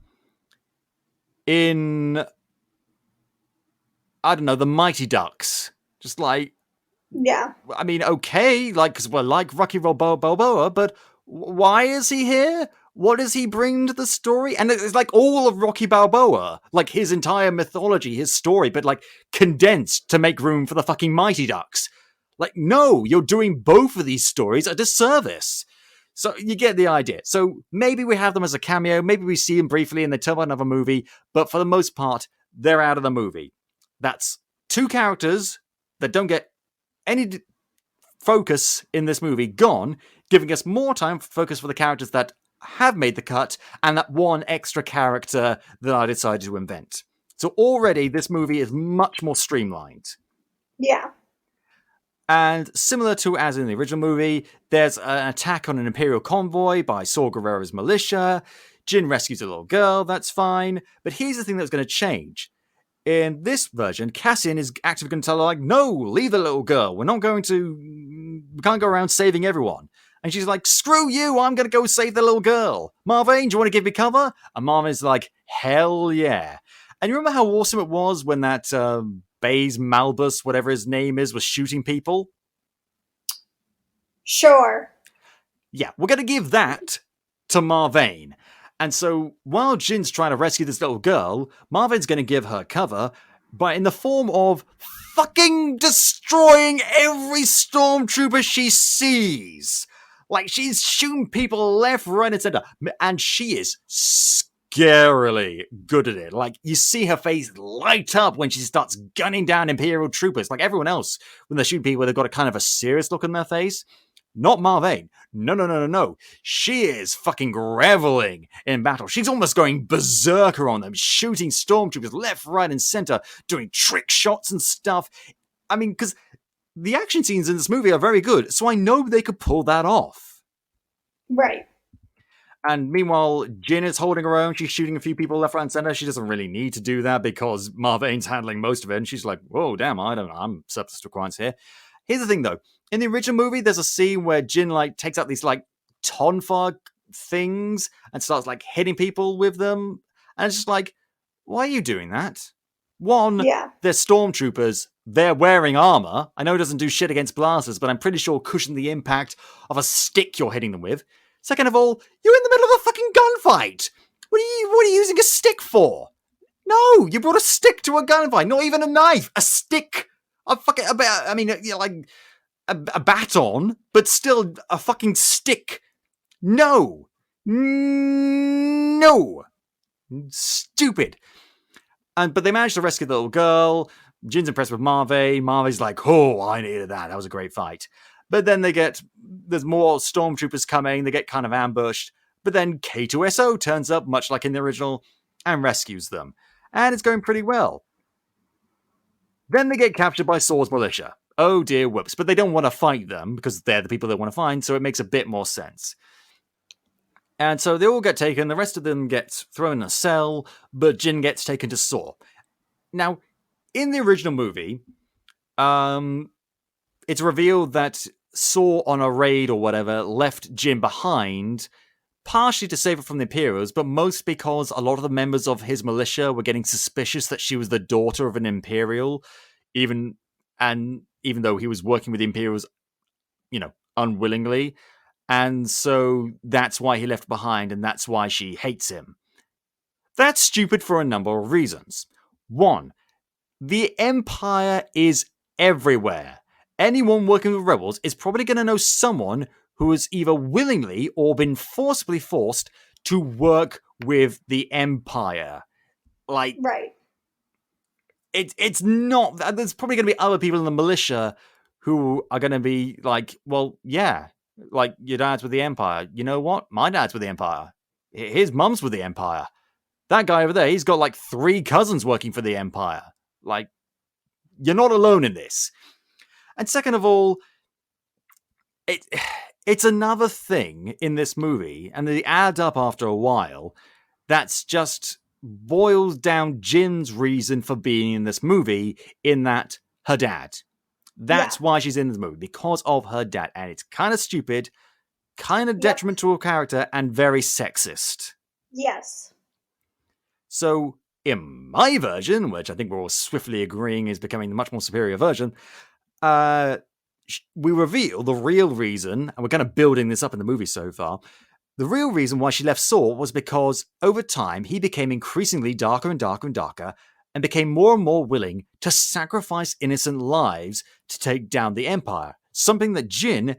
in, I don't know, the Mighty Ducks. Just like, I mean, okay, like, because we're like Rocky Balboa, but why is he here? What does he bring to the story? And it's like all of Rocky Balboa, like his entire mythology, his story, but like condensed to make room for the fucking Mighty Ducks. Like, no, you're doing both of these stories a disservice. So you get the idea. So maybe we have them as a cameo. Maybe we see them briefly and they tell about another movie. But for the most part, they're out of the movie. That's two characters that don't get any focus in this movie gone, giving us more time for focus for the characters that have made the cut and that one extra character that I decided to invent. So already this movie is much more streamlined. Yeah. And similar to as in the original movie, there's an attack on an Imperial convoy by Saw Gerrera's militia. Jin rescues a little girl, that's fine. But here's the thing that's going to change. In this version, Cassian is actively going to tell her, like, no, leave the little girl. We can't go around saving everyone. And she's like, screw you, I'm going to go save the little girl. Marvane, do you want to give me cover? And Marvane's like, hell yeah. And you remember how awesome it was when that Baze Malbus, whatever his name is, was shooting people? Sure. Yeah, we're going to give that to Marvane. And so while Jin's trying to rescue this little girl, Marvane's going to give her cover, but in the form of fucking destroying every stormtrooper she sees. Like, she's shooting people left, right, and center. And she is scarily good at it. Like, you see her face light up when she starts gunning down Imperial troopers. Like everyone else, when they're shooting people, they've got a kind of a serious look on their face. Not Marvane. No. She is fucking reveling in battle. She's almost going berserker on them, shooting stormtroopers left, right, and center, doing trick shots and stuff. I mean, because the action scenes in this movie are very good, so I know they could pull that off. Right. And meanwhile, Jin is holding her own. She's shooting a few people left, right, and center. She doesn't really need to do that because Marvane's handling most of it. And she's like, whoa, damn, I don't know. I'm surplus to requirements here. Here's the thing, though. In the original movie, there's a scene where Jin, like, takes out these, like, tonfa things and starts, like, hitting people with them. And it's just like, why are you doing that? One, they're stormtroopers. They're wearing armor. I know it doesn't do shit against blasters, but I'm pretty sure cushion the impact of a stick you're hitting them with. Second of all, you're in the middle of a fucking gunfight. What are you using a stick for? No, you brought a stick to a gunfight. Not even a knife. A stick. A baton, but still a fucking stick. No. Stupid. But they managed to rescue the little girl. Jin's impressed with Marve. Marve's like, oh, I needed that. That was a great fight. But then there's more stormtroopers coming, they get kind of ambushed, but then K2SO turns up, much like in the original, and rescues them. And it's going pretty well. Then they get captured by Saw's militia. Oh dear, whoops. But they don't want to fight them because they're the people they want to find, so it makes a bit more sense. And so they all get taken, the rest of them get thrown in a cell, but Jin gets taken to Saw. Now, in the original movie, it's revealed that Saw on a raid or whatever left Jin behind, partially to save her from the Imperials, but most because a lot of the members of his militia were getting suspicious that she was the daughter of an Imperial, even though he was working with the Imperials, unwillingly. And so that's why he left behind, and that's why she hates him. That's stupid for a number of reasons. One, the Empire is everywhere. Anyone working with rebels is probably going to know someone who has either willingly or been forcibly forced to work with the Empire. Like, right. It's not. There's probably going to be other people in the militia who are going to be like, well, yeah, like your dad's with the Empire. You know what? My dad's with the Empire. His mum's with the Empire. That guy over there, he's got like 3 cousins working for the Empire. Like, you're not alone in this. And second of all, it's another thing in this movie, and they add up after a while, that's just boils down Jin's reason for being in this movie, in that her dad. That's why she's in this movie, because of her dad. And it's kind of stupid, kind of detriment to her character, and very sexist. Yes. So, in my version, which I think we're all swiftly agreeing is becoming the much more superior version, we reveal the real reason, and we're kind of building this up in the movie so far, the real reason why she left Saw was because, over time, he became increasingly darker and darker and darker, and became more and more willing to sacrifice innocent lives to take down the Empire. Something that Jin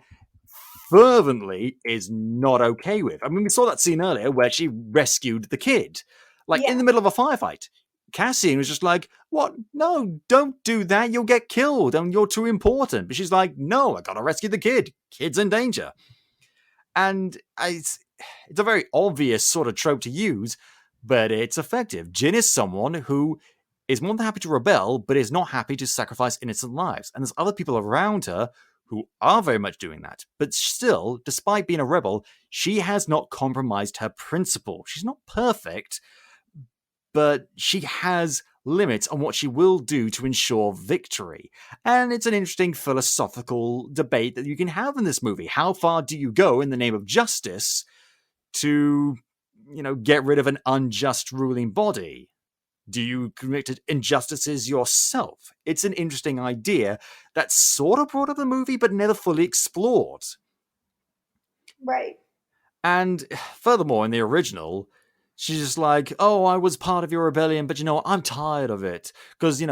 fervently is not okay with. I mean, we saw that scene earlier where she rescued the kid. Like, in the middle of a firefight. Cassian was just like, what? No, don't do that. You'll get killed and you're too important. But she's like, no, I gotta rescue the kid. Kid's in danger. And it's a very obvious sort of trope to use, but it's effective. Jin is someone who is more than happy to rebel, but is not happy to sacrifice innocent lives. And there's other people around her who are very much doing that. But still, despite being a rebel, she has not compromised her principle. She's not perfect, but she has limits on what she will do to ensure victory. And it's an interesting philosophical debate that you can have in this movie. How far do you go in the name of justice to, get rid of an unjust ruling body? Do you commit injustices yourself? It's an interesting idea that's sort of brought up in the movie, but never fully explored. Right. And furthermore, in the original, she's just like, oh, I was part of your rebellion, but I'm tired of it. Because,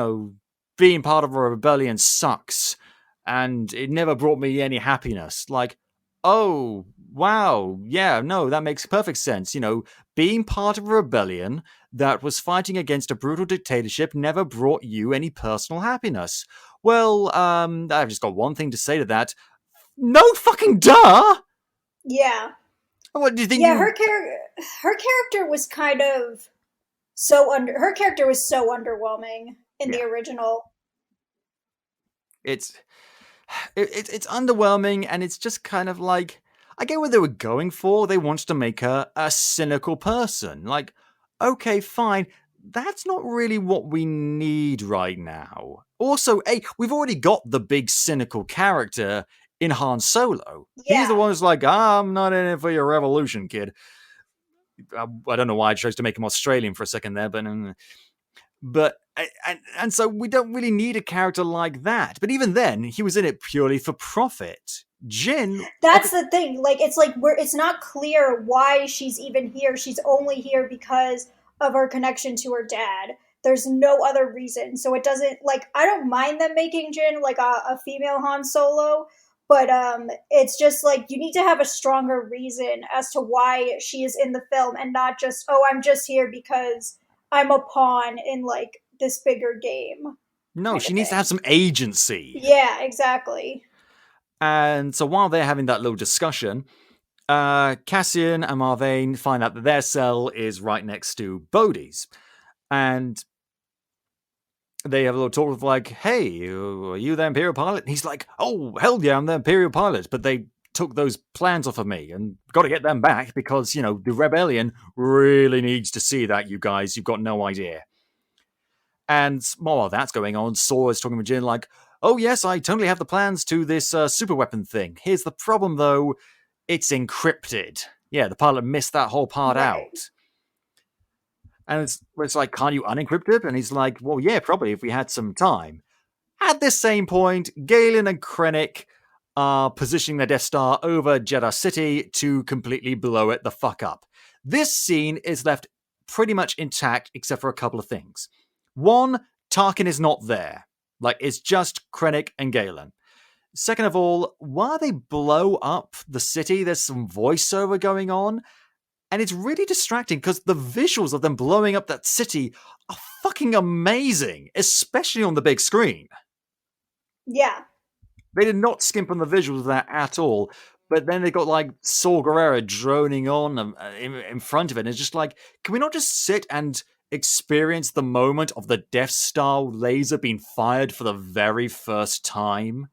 being part of a rebellion sucks. And it never brought me any happiness. Like, oh, wow, yeah, no, that makes perfect sense. Being part of a rebellion that was fighting against a brutal dictatorship never brought you any personal happiness. Well, I've just got one thing to say to that. No fucking duh! Yeah. What do you think? Yeah, her character was kind of her character was so underwhelming in the original. It's underwhelming, and it's just kind of like, I get what they were going for. They wanted to make her a cynical person. Like, okay, fine. That's not really what we need right now. Also, hey, we've already got the big cynical character in Han Solo. Yeah. He's the one who's like, I'm not in it for your revolution, kid. I don't know why I chose to make him Australian for a second there, but and so we don't really need a character like that. But even then, he was in it purely for profit. Jin. That's the thing. Like, it's not clear why she's even here. She's only here because of her connection to her dad. There's no other reason. So it doesn't, I don't mind them making Jin like a female Han Solo, but it's just you need to have a stronger reason as to why she is in the film, and not just, oh, I'm just here because I'm a pawn in this bigger game. No, she needs to have some agency. Yeah, exactly. And so while they're having that little discussion, Cassian and Marvain find out that their cell is right next to Bodhi's. And they have a little talk of like, hey, are you the Imperial pilot? And he's like, oh, hell yeah, I'm the Imperial pilot. But they took those plans off of me and got to get them back because, the rebellion really needs to see that, you guys. You've got no idea. And while that's going on, Saw is talking with Jin like, oh yes, I totally have the plans to this super weapon thing. Here's the problem though, it's encrypted. Yeah, the pilot missed that whole part out. And it's like, can't you unencrypt it? And he's like, well, yeah, probably if we had some time. At this same point, Galen and Krennic are positioning their Death Star over Jeddah City to completely blow it the fuck up. This scene is left pretty much intact except for a couple of things. One, Tarkin is not there. Like, it's just Krennic and Galen. Second of all, while they blow up the city, there's some voiceover going on. And it's really distracting because the visuals of them blowing up that city are fucking amazing, especially on the big screen. Yeah. They did not skimp on the visuals of that at all. But then they got like Saw Gerrera droning on in front of it. And it's just like, can we not just sit and experience the moment of the Death Star laser being fired for the very first time?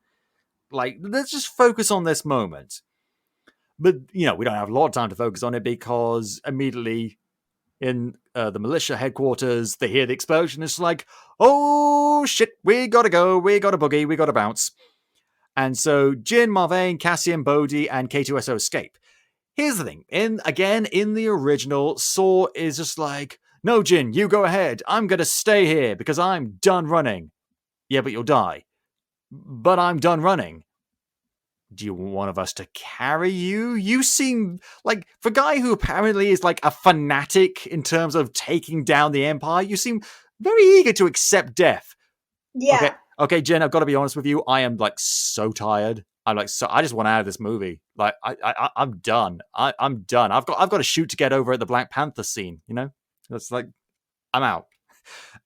Like, let's just focus on this moment. But, we don't have a lot of time to focus on it because immediately in the militia headquarters, they hear the explosion. It's like, oh, shit, we gotta go. We gotta boogie. We gotta bounce. And so Jin, Marvain, Cassian, Bodhi, and K2SO escape. Here's the thing. In the original, Saw is just like, no, Jin, you go ahead. I'm gonna stay here because I'm done running. Yeah, but you'll die. But I'm done running. Do you want one of us to carry you? You seem like, for a guy who apparently is like a fanatic in terms of taking down the Empire, you seem very eager to accept death. Yeah. Okay, Jen, I've got to be honest with you. I am like so tired. I just want out of this movie. Like, I'm done. I'm done. I've got to shoot to get over at the Black Panther scene. That's like, I'm out.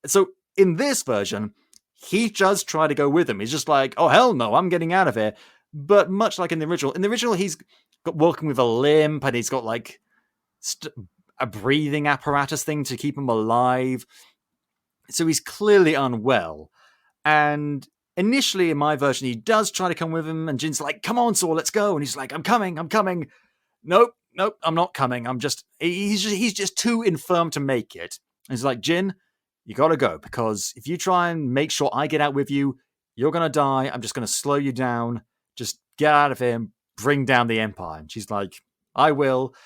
So in this version, he does try to go with him. He's just like, oh hell no, I'm getting out of here. But much like in the original, he's got working with a limp and he's got like a breathing apparatus thing to keep him alive. So he's clearly unwell. And initially in my version, he does try to come with him. And Jin's like, come on, Saw, let's go. And he's like, I'm coming. Nope, I'm not coming. He's just too infirm to make it. And he's like, Jin, you gotta go. Because if you try and make sure I get out with you, you're gonna die. I'm just gonna slow you down. Just get out of here, bring down the Empire. And she's like, I will.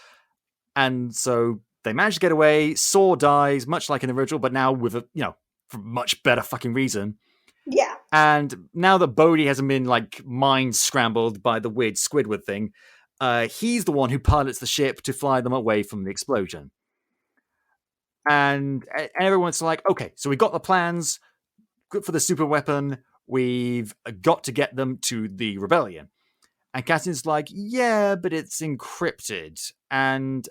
And so they manage to get away. Saw dies, much like in the original, but now with for much better fucking reason. Yeah. And now that Bodhi hasn't been like mind scrambled by the weird Squidward thing, he's the one who pilots the ship to fly them away from the explosion. And everyone's like, okay, so we got the plans. Good for the super weapon. We've got to get them to the rebellion. And Cassian's like, yeah, but it's encrypted. And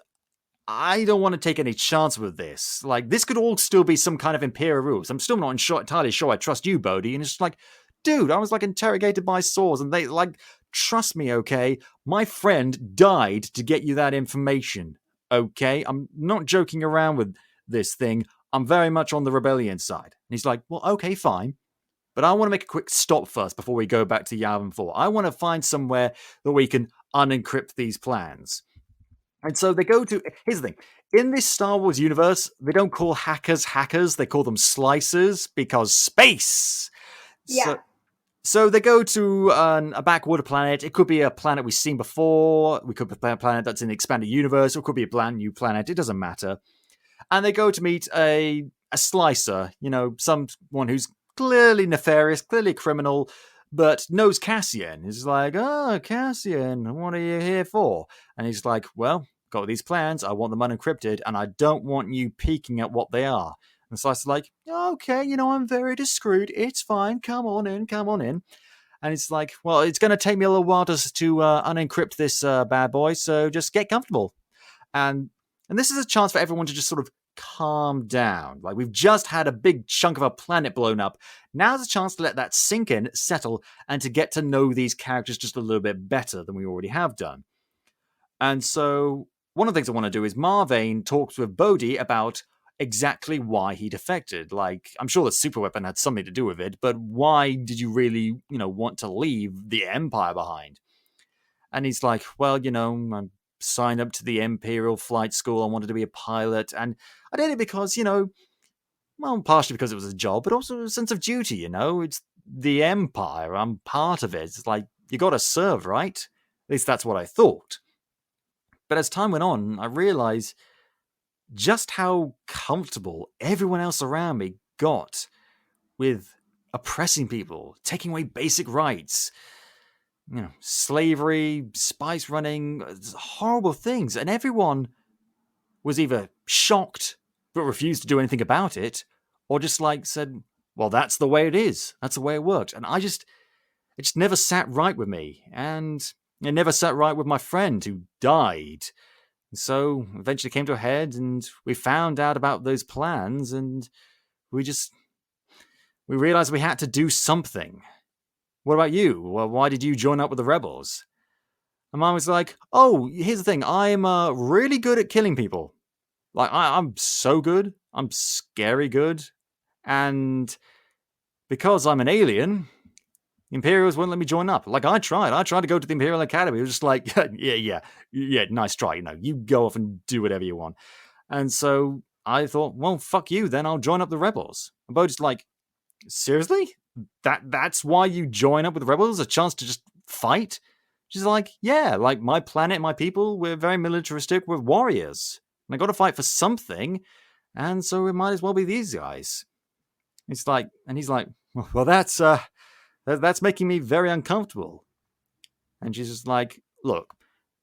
I don't want to take any chance with this. Like, this could all still be some kind of Imperial rules. I'm still not entirely sure I trust you, Bodhi. And it's just like, dude, I was like interrogated by Saws. And they like, trust me, okay? My friend died to get you that information, okay? I'm not joking around with this thing. I'm very much on the rebellion side. And he's like, well, okay, fine. But I want to make a quick stop first before we go back to Yavin 4. I want to find somewhere that we can unencrypt these plans. And so they go to... Here's the thing. In this Star Wars universe, they don't call hackers hackers. They call them slicers because space. Yeah. So they go to a backwater planet. It could be a planet we've seen before. We could be a planet that's in the expanded universe. Or it could be a brand new planet. It doesn't matter. And they go to meet a slicer. Someone who's clearly nefarious, clearly criminal, but knows Cassian. He's like, oh, Cassian, what are you here for? And he's like, well, got these plans. I want them unencrypted, and I don't want you peeking at what they are. And Slicer's like, okay, I'm very discreet. It's fine. Come on in. And it's like, well, it's going to take me a little while to unencrypt this bad boy, so just get comfortable. And this is a chance for everyone to just sort of calm down. Like, we've just had a big chunk of our planet blown up. Now's a chance to let that sink in, settle, and to get to know these characters just a little bit better than we already have done. And so, one of the things I want to do is Marvane talks with Bodhi about exactly why he defected. Like, I'm sure the super weapon had something to do with it, but why did you really, want to leave the Empire behind? And he's like, well, I signed up to the Imperial Flight School. I wanted to be a pilot. And I did it because, well, partially because it was a job, but also a sense of duty, It's the Empire. I'm part of it. It's like, you gotta serve, right? At least that's what I thought. But as time went on, I realized just how comfortable everyone else around me got with oppressing people, taking away basic rights, slavery, spice running, horrible things. And everyone was either shocked but refused to do anything about it, or just said, well, that's the way it is. That's the way it worked. And it just never sat right with me. And it never sat right with my friend who died. So eventually came to a head, and we found out about those plans, and we realized we had to do something. What about you? Well, why did you join up with the rebels? And mine was like, oh, here's the thing. I'm really good at killing people. I'm so good. I'm scary good. And because I'm an alien, the Imperials wouldn't let me join up. I tried. I tried to go to the Imperial Academy. It was just like, yeah, nice try. You go off and do whatever you want. And so I thought, well, fuck you, then I'll join up the rebels. And Bo's like, seriously? That's why you join up with the rebels? A chance to just fight? She's like, yeah, my planet, my people, we're very militaristic, we're warriors. And I got to fight for something, and so it might as well be these guys. He's like, well, that's making me very uncomfortable. And she's just like, look,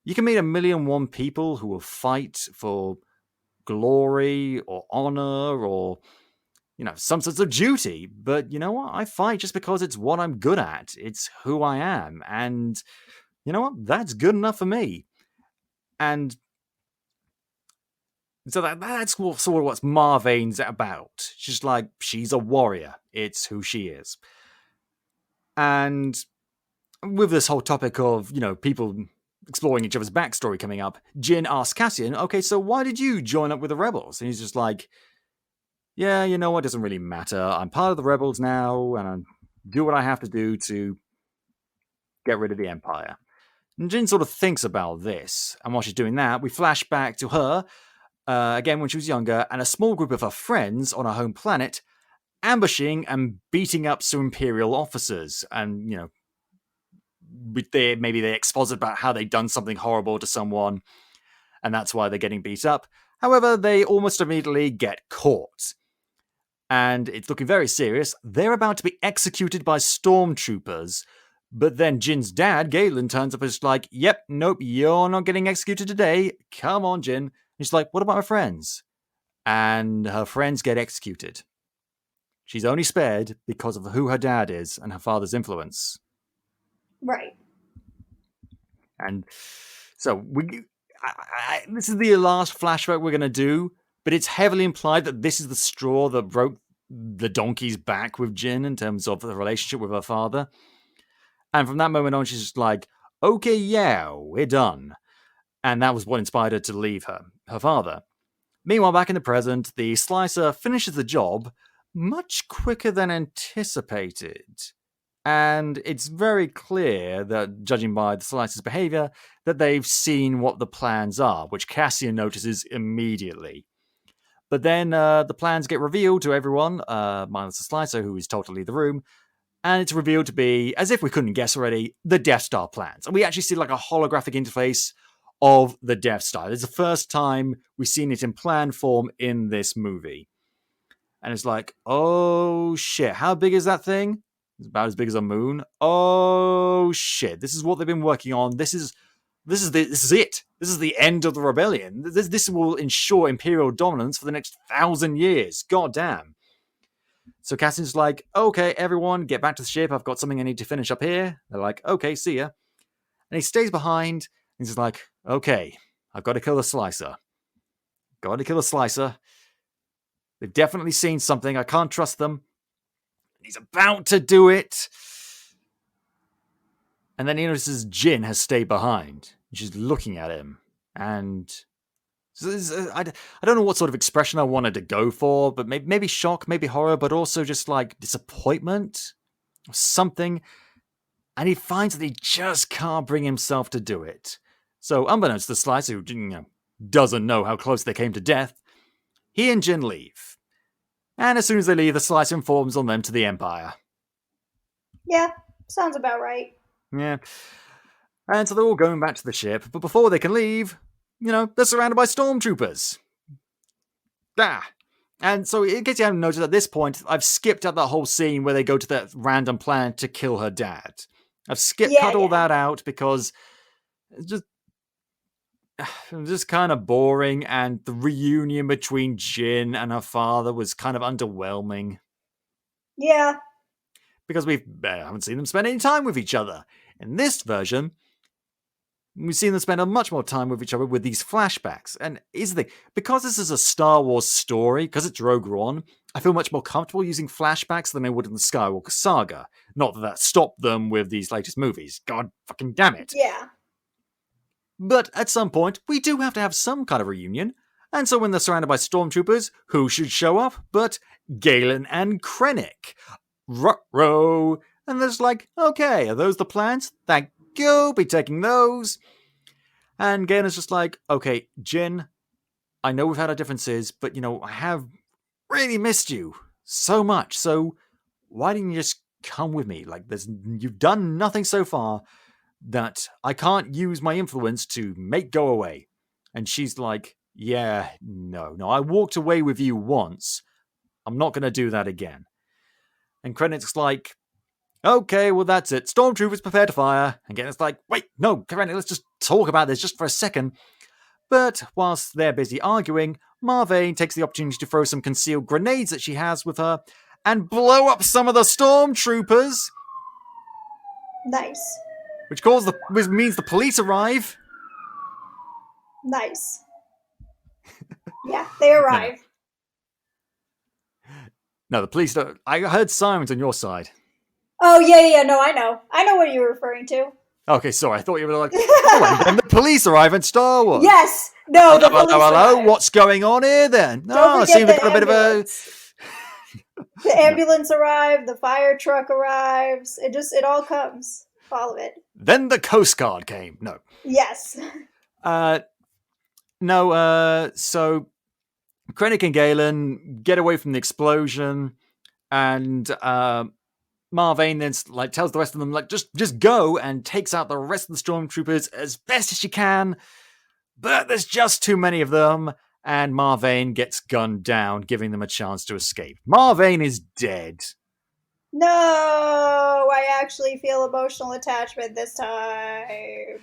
you can meet 1,000,001 people who will fight for glory or honor or, some sense of duty. But you know what? I fight just because it's what I'm good at. It's who I am. And you know what? That's good enough for me. And so that's sort of what Marvane's about. She's like, she's a warrior. It's who she is. And with this whole topic of, people exploring each other's backstory coming up, Jin asks Cassian, okay, so why did you join up with the rebels? And he's just like, yeah, you know what, it doesn't really matter. I'm part of the rebels now, and I do what I have to do to get rid of the Empire. And Jin sort of thinks about this, and while she's doing that, we flash back to her, again when she was younger, and a small group of her friends on her home planet, ambushing and beating up some Imperial officers, and, maybe they exposit about how they'd done something horrible to someone, and that's why they're getting beat up. However, they almost immediately get caught. And it's looking very serious. They're about to be executed by stormtroopers. But then Jin's dad, Galen, turns up and is like, yep, nope, you're not getting executed today. Come on, Jin. And she's like, what about my friends? And her friends get executed. She's only spared because of who her dad is and her father's influence. Right. And so this is the last flashback we're going to do, but it's heavily implied that this is the straw that broke the donkey's back with Jin in terms of the relationship with her father. And from that moment on, she's just like, okay, yeah, we're done. And that was what inspired her to leave her father. Meanwhile, back in the present, the Slicer finishes the job much quicker than anticipated. And it's very clear that, judging by the Slicer's behavior, that they've seen what the plans are, which Cassian notices immediately. But then the plans get revealed to everyone, minus the Slicer, who is told to leave the room, and it's revealed to be, as if we couldn't guess already, the Death Star plans. And we actually see a holographic interface of the Death Star. It's the first time we've seen it in plan form in this movie. And it's like, oh shit, how big is that thing? It's about as big as a moon. Oh shit, this is what they've been working on. This is it. This is the end of the rebellion. This will ensure Imperial dominance for the next 1,000 years. God damn. So Cassian's like, okay, everyone, get back to the ship. I've got something I need to finish up here. They're like, okay, see ya. And he stays behind. And he's like, okay, I've got to kill the Slicer. Got to kill the Slicer. They've definitely seen something. I can't trust them. He's about to do it. And then he notices Jin has stayed behind. She's looking at him. And I don't know what sort of expression I wanted to go for, but maybe shock, maybe horror, but also just like disappointment or something. And he finds that he just can't bring himself to do it. So, unbeknownst to Slicer, who doesn't know how close they came to death, he and Jin leave. And as soon as they leave, the Slicer informs on them to the Empire. Yeah, sounds about right. Yeah. And so they're all going back to the ship, but before they can leave, they're surrounded by stormtroopers. And so, in case you haven't noticed at this point, I've skipped out that whole scene where they go to that random planet to kill her dad. I've cut all that out because it's just kind of boring, and the reunion between Jin and her father was kind of underwhelming. Yeah. Because we haven't seen them spend any time with each other. In this version, we've seen them spend much more time with each other with these flashbacks. And here's the thing, because this is a Star Wars story, because it's Rogue One, I feel much more comfortable using flashbacks than I would in the Skywalker Saga. Not that stopped them with these latest movies. God fucking damn it. Yeah. But at some point, we do have to have some kind of reunion. And so when they're surrounded by stormtroopers, who should show up but Galen and Krennic? Ruh-roh. And there's like, okay, are those the plans? Thank you, be taking those. And Galen's just like, okay, Jin, I know we've had our differences, but I have really missed you so much. So why didn't you just come with me? Like, you've done nothing so far that I can't use my influence to make go away. And she's like, yeah, no, I walked away with you once. I'm not going to do that again. And Krennic's like, okay, well, that's it. Stormtroopers prepare to fire. And Galen's like, wait, no, Krennic, let's just talk about this just for a second. But whilst they're busy arguing, Marvain takes the opportunity to throw some concealed grenades that she has with her and blow up some of the stormtroopers. Nice. Which means the police arrive. Nice. Yeah, they arrive. No, the police don't. I heard sirens on your side. Oh, yeah, no, I know. I know what you were referring to. Okay, sorry, I thought you were like, oh, and the police arrive in Star Wars. Yes! No, the police hello, what's going on here then? Don't it seems like a bit of a... The ambulance arrived, the fire truck arrives, it all comes. All of it. Then the Coast Guard came. No. Yes. So Krennic and Galen get away from the explosion, and Marvain then tells the rest of them just go, and takes out the rest of the stormtroopers as best as she can. But there's just too many of them, and Marvain gets gunned down, giving them a chance to escape. Marvain is dead. No, I actually feel emotional attachment this time.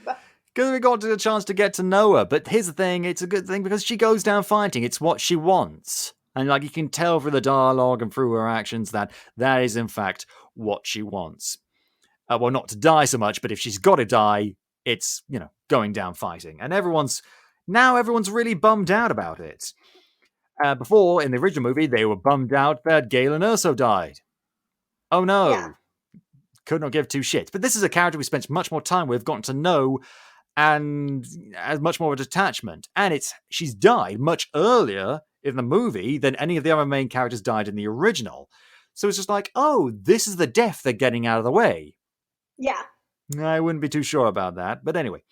Because we got a chance to get to know her. But here's the thing, it's a good thing because she goes down fighting. It's what she wants. And you can tell through the dialogue and through her actions that is in fact what she wants. Well, not to die so much, but if she's got to die, it's, going down fighting. And everyone's really bummed out about it. Before, in the original movie, they were bummed out that Galen Erso died. Oh no. Yeah. Could not give two shits. But this is a character we spent much more time with, gotten to know, and has much more of a detachment. And she's died much earlier in the movie than any of the other main characters died in the original. So it's just like, oh, this is the death they're getting out of the way. Yeah. I wouldn't be too sure about that. But anyway.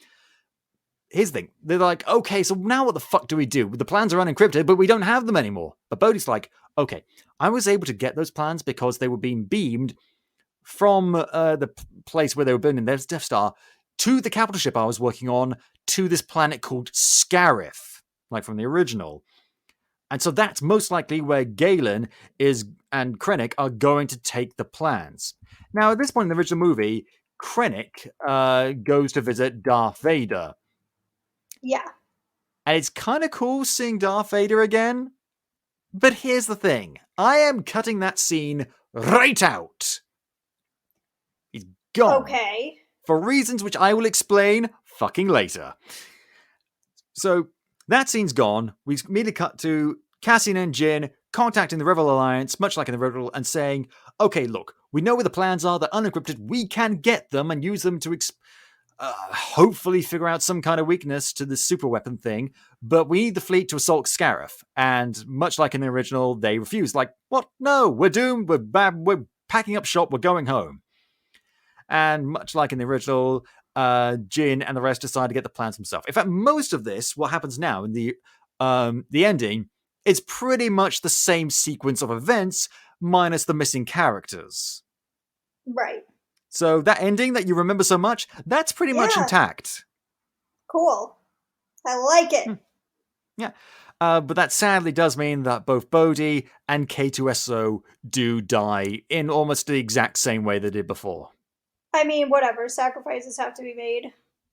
Here's the thing. They're like, okay, so now what the fuck do we do? The plans are unencrypted, but we don't have them anymore. But Bodhi's like, okay, I was able to get those plans because they were being beamed from the place where they were building their Death Star to the capital ship I was working on to this planet called Scarif, like from the original. And so that's most likely where Galen and Krennic are going to take the plans. Now, at this point in the original movie, Krennic goes to visit Darth Vader. Yeah. And it's kind of cool seeing Darth Vader again. But here's the thing. I am cutting that scene right out. He's gone. Okay. For reasons which I will explain fucking later. So, that scene's gone. We immediately cut to Cassian and Jin contacting the Rebel Alliance, much like in the Rebel, and saying, okay, look, we know where the plans are, they're unencrypted, we can get them and use them to hopefully figure out some kind of weakness to this super weapon thing, but we need the fleet to assault Scarif. And much like in the original, they refuse. Like, what? No, we're doomed, we're bad, we're packing up shop, we're going home. And much like in the original, Jin and the rest decide to get the plans themselves. In fact, most of this, what happens now in the ending, is pretty much the same sequence of events, minus the missing characters. Right. So that ending that you remember so much, that's pretty much intact. Cool. I like it. Yeah. But that sadly does mean that both Bodhi and K2SO do die in almost the exact same way they did before. I mean, whatever. Sacrifices have to be made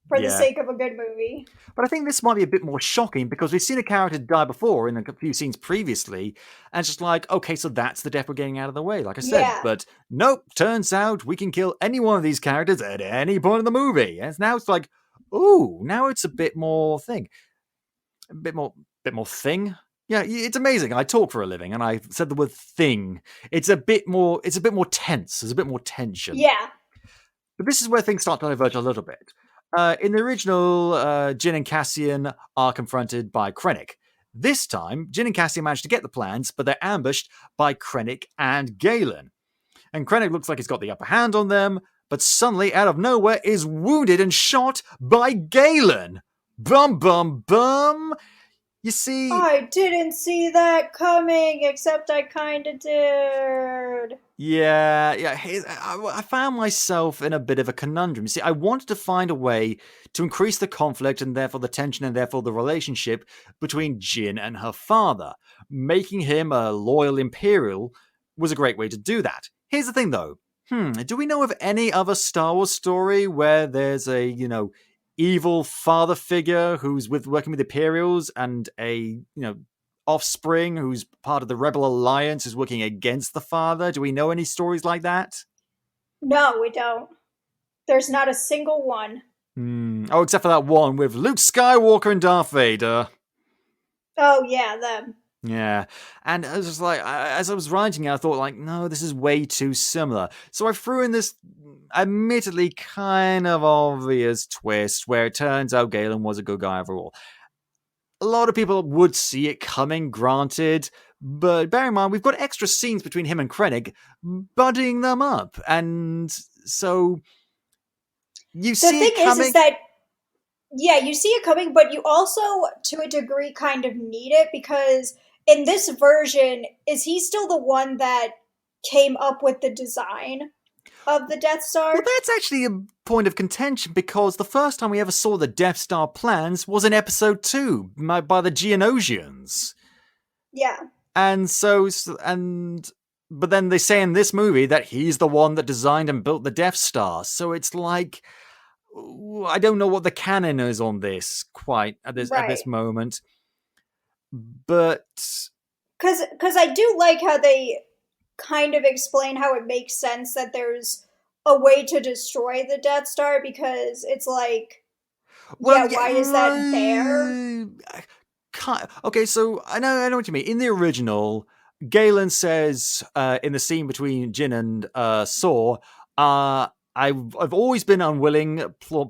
for the sake of a good movie. But I think this might be a bit more shocking because we've seen a character die before in a few scenes previously, and it's just like, okay, so that's the death we're getting out of the way, like I said. Yeah. But nope, turns out we can kill any one of these characters at any point in the movie. And now it's like, ooh, now it's a bit more thing. A bit more thing. Yeah, it's amazing. I talk for a living, and I said the word thing. It's a bit more tense. There's a bit more tension. Yeah. But this is where things start to diverge a little bit. In the original, Jin and Cassian are confronted by Krennic. This time, Jin and Cassian manage to get the plans, but they're ambushed by Krennic and Galen. And Krennic looks like he's got the upper hand on them, but suddenly, out of nowhere, is wounded and shot by Galen. Bum, bum, bum. You see... I didn't see that coming, except I kinda did. Yeah. I found myself in a bit of a conundrum. See, I wanted to find a way to increase the conflict and therefore the tension and therefore the relationship between Jin and her father. Making him a loyal Imperial was a great way to do that. Here's the thing, though. Do we know of any other Star Wars story where there's a, evil father figure who's working with Imperials and a, offspring who's part of the Rebel Alliance is working against the father? Do we know any stories like that? No, we don't. There's not a single one. Oh, except for that one with Luke Skywalker and Darth Vader. Oh, yeah, them. Yeah, and I was just like, as I was writing it, I thought, like, no, this is way too similar. So I threw in this admittedly kind of obvious twist where it turns out Galen was a good guy overall. A lot of people would see it coming, granted, but bear in mind, we've got extra scenes between him and Krennic, buddying them up, and so you see it coming. The thing is that, yeah, you see it coming, but you also, to a degree, kind of need it, because in this version, is he still the one that came up with the design of the Death Star? Well, that's actually a point of contention, because the first time we ever saw the Death Star plans was in Episode 2 by the Geonosians. Yeah. But then they say in this movie that he's the one that designed and built the Death Star, so it's like, I don't know what the canon is on this quite at this moment. But because I do like how they kind of explain how it makes sense that there's a way to destroy the Death Star, because it's like, why is that there? Okay, so I know what you mean. In the original, Galen says in the scene between Jin and Saw, I've always been unwilling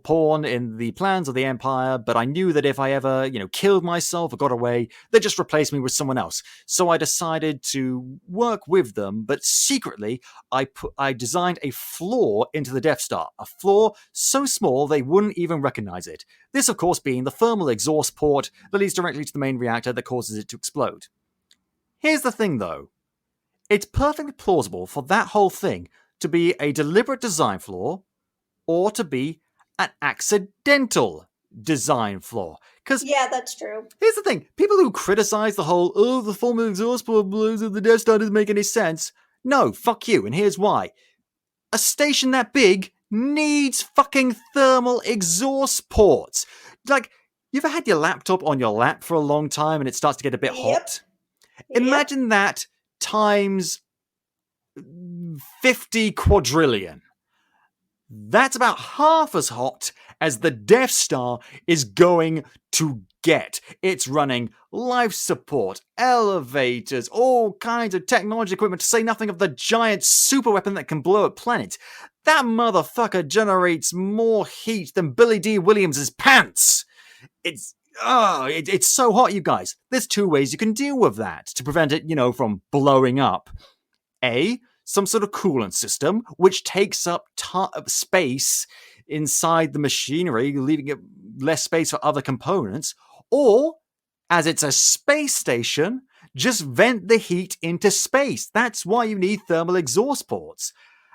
pawn in the plans of the Empire, but I knew that if I ever, killed myself or got away, they'd just replace me with someone else. So I decided to work with them, but secretly, I designed a flaw into the Death Star. A flaw so small they wouldn't even recognize it. This, of course, being the thermal exhaust port that leads directly to the main reactor that causes it to explode. Here's the thing, though. It's perfectly plausible for that whole thing to be a deliberate design flaw, or to be an accidental design flaw. Yeah, that's true. Here's the thing. People who criticize the whole, the thermal exhaust port of the Death Star doesn't make any sense. No, fuck you, and here's why. A station that big needs fucking thermal exhaust ports. Like, you ever had your laptop on your lap for a long time and it starts to get a bit hot? Imagine that times 50 quadrillion. That's about half as hot as the Death Star is going to get. It's running life support, elevators, all kinds of technology equipment, to say nothing of the giant super weapon that can blow up planets. That motherfucker generates more heat than Billy D. Williams' pants. It's so hot, you guys. There's two ways you can deal with that to prevent it, from blowing up. A, some sort of coolant system, which takes up space inside the machinery, leaving it less space for other components. Or, as it's a space station, just vent the heat into space. That's why you need thermal exhaust ports.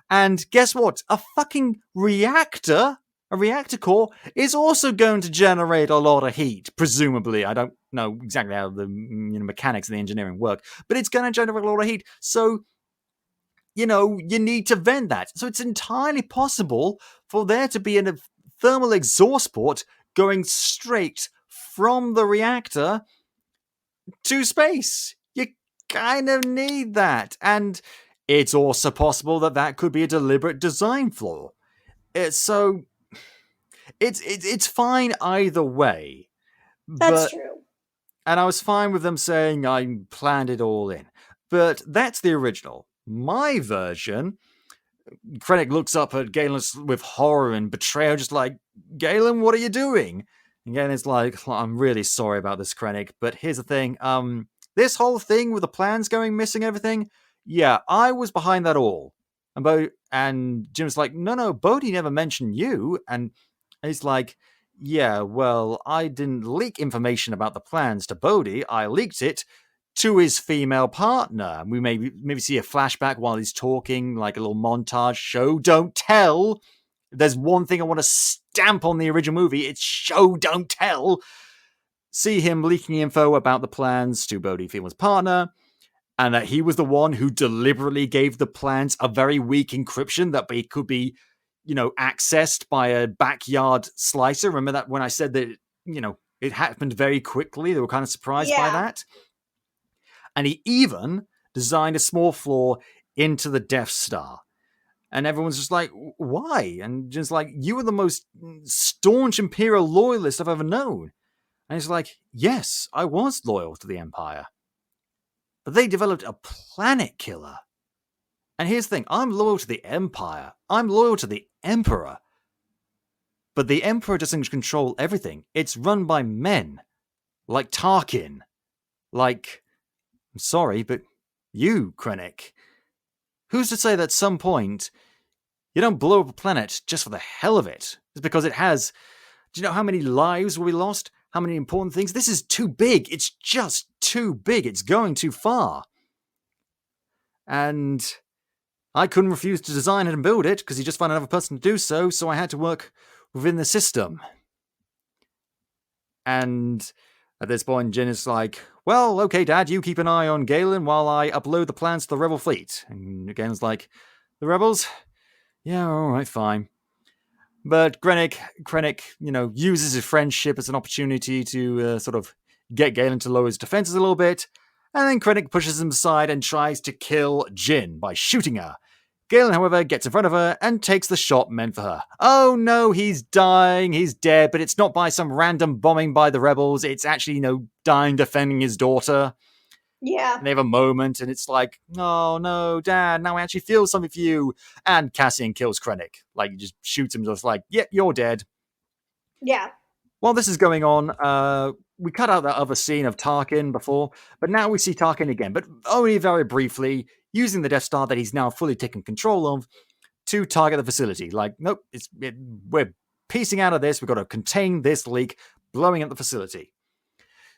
And guess what? A fucking reactor, a reactor core, is also going to generate a lot of heat, presumably. I don't know exactly how the mechanics of the engineering work, but it's going to generate a lot of heat. So, you need to vent that. So it's entirely possible for there to be a thermal exhaust port going straight from the reactor to space. You kind of need that. And it's also possible that could be a deliberate design flaw. It's fine either way. That's true. And I was fine with them saying I planned it all in. But that's the original. My version, Krennic looks up at Galen with horror and betrayal, just like, Galen, what are you doing? And Galen's like, I'm really sorry about this, Krennic, but here's the thing. This whole thing with the plans going missing and everything, yeah, I was behind that all. And Jim's like, no, Bodhi never mentioned you. And he's like, yeah, well, I didn't leak information about the plans to Bodhi. I leaked it to his female partner. We maybe see a flashback while he's talking, like a little montage. Show, don't tell. If there's one thing I want to stamp on the original movie, it's show, don't tell. See him leaking info about the plans to Bodhi, female's partner, and that he was the one who deliberately gave the plans a very weak encryption that could be, accessed by a backyard slicer. Remember that when I said that, it happened very quickly? They were kind of surprised by that. And he even designed a small flaw into the Death Star. And everyone's just like, why? And just like, you were the most staunch Imperial loyalist I've ever known. And he's like, yes, I was loyal to the Empire. But they developed a planet killer. And here's the thing, I'm loyal to the Empire. I'm loyal to the Emperor. But the Emperor doesn't control everything. It's run by men. Like Tarkin. Like, I'm sorry, but you, Krennic. Who's to say that at some point you don't blow up a planet just for the hell of it? It's because it has... Do you know how many lives will be lost? How many important things? This is too big. It's just too big. It's going too far. And I couldn't refuse to design it and build it because he just found another person to do so, so I had to work within the system. And at this point, Jin is like, well, okay, Dad, you keep an eye on Galen while I upload the plans to the Rebel fleet. And Galen's like, the Rebels? Yeah, alright, fine. But Krennic, uses his friendship as an opportunity to sort of get Galen to lower his defenses a little bit. And then Krennic pushes him aside and tries to kill Jin by shooting her. Galen, however, gets in front of her and takes the shot meant for her. Oh no, he's dying, he's dead, but it's not by some random bombing by the rebels. It's actually, dying defending his daughter. Yeah. And they have a moment, and it's like, oh no, Dad, now I actually feel something for you. And Cassian kills Krennic. Like, he just shoots him, just like, yep, you're dead. Yeah. While this is going on, we cut out that other scene of Tarkin before, but now we see Tarkin again, but only very briefly, using the Death Star that he's now fully taken control of to target the facility. Like, nope, we're piecing out of this, we've got to contain this leak, blowing up the facility.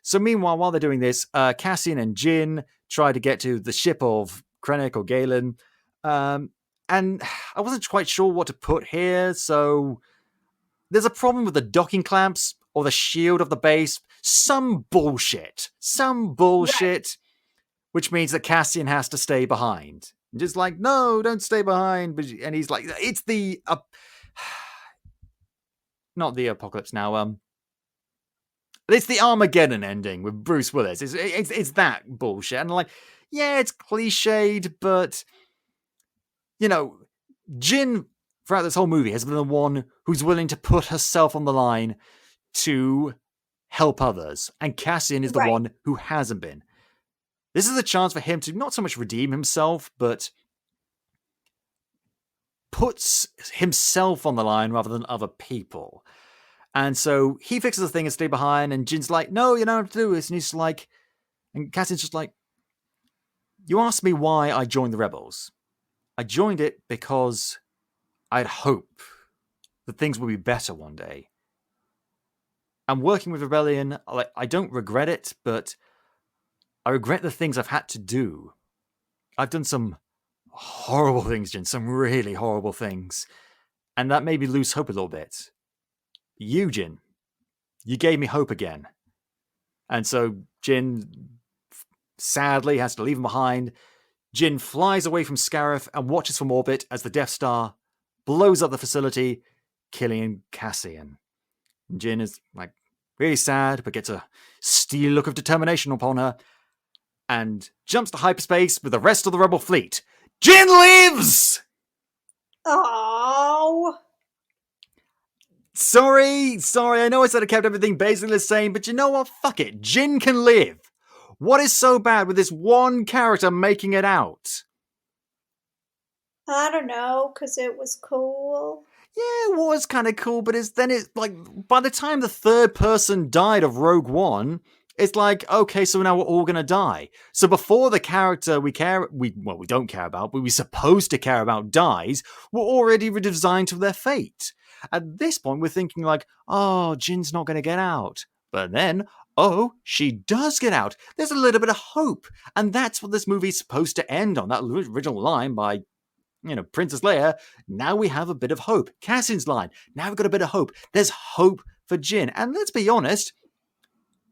So meanwhile, while they're doing this, Cassian and Jin try to get to the ship of Krennic or Galen, and I wasn't quite sure what to put here, so there's a problem with the docking clamps or the shield of the base. Some bullshit. Right. Which means that Cassian has to stay behind. Just like, no, don't stay behind. And he's like, it's the... not the apocalypse now. It's the Armageddon ending with Bruce Willis. It's that bullshit. And like, yeah, it's cliched, but... Jin throughout this whole movie, has been the one who's willing to put herself on the line to help others. And Cassian is the Right. one who hasn't been. This is a chance for him to not so much redeem himself, but puts himself on the line rather than other people. And so he fixes the thing and stays behind, and Jin's like, no, you don't have to do this. And he's like, and Cassian's just like, you asked me why I joined the Rebels. I joined it because I'd hope that things will be better one day. And working with Rebellion, I don't regret it, but I regret the things I've had to do. I've done some horrible things, Jin, some really horrible things. And that made me lose hope a little bit. You, Jin, you gave me hope again. And so Jin sadly has to leave him behind. Jin flies away from Scarif and watches from orbit as the Death Star blows up the facility, killing Cassian. And Jin is like really sad, but gets a steely look of determination upon her and jumps to hyperspace with the rest of the Rebel fleet. Jin lives! Oh. Sorry, I know I said I kept everything basically the same, but you know what? Fuck it. Jin can live. What is so bad with this one character making it out? I don't know, because it was cool. Yeah, it was kind of cool, but then it's like, by the time the third person died of Rogue One, it's like, okay, so now we're all gonna die. So before the character we don't care about, but we're supposed to care about dies, we're already redesigned to their fate. At this point, we're thinking like, oh, Jin's not gonna get out. But then, oh, she does get out. There's a little bit of hope. And that's what this movie's supposed to end on, that original line by, Princess Leia. Now we have a bit of hope. Cassian's line. Now we've got a bit of hope. There's hope for Jin. And let's be honest,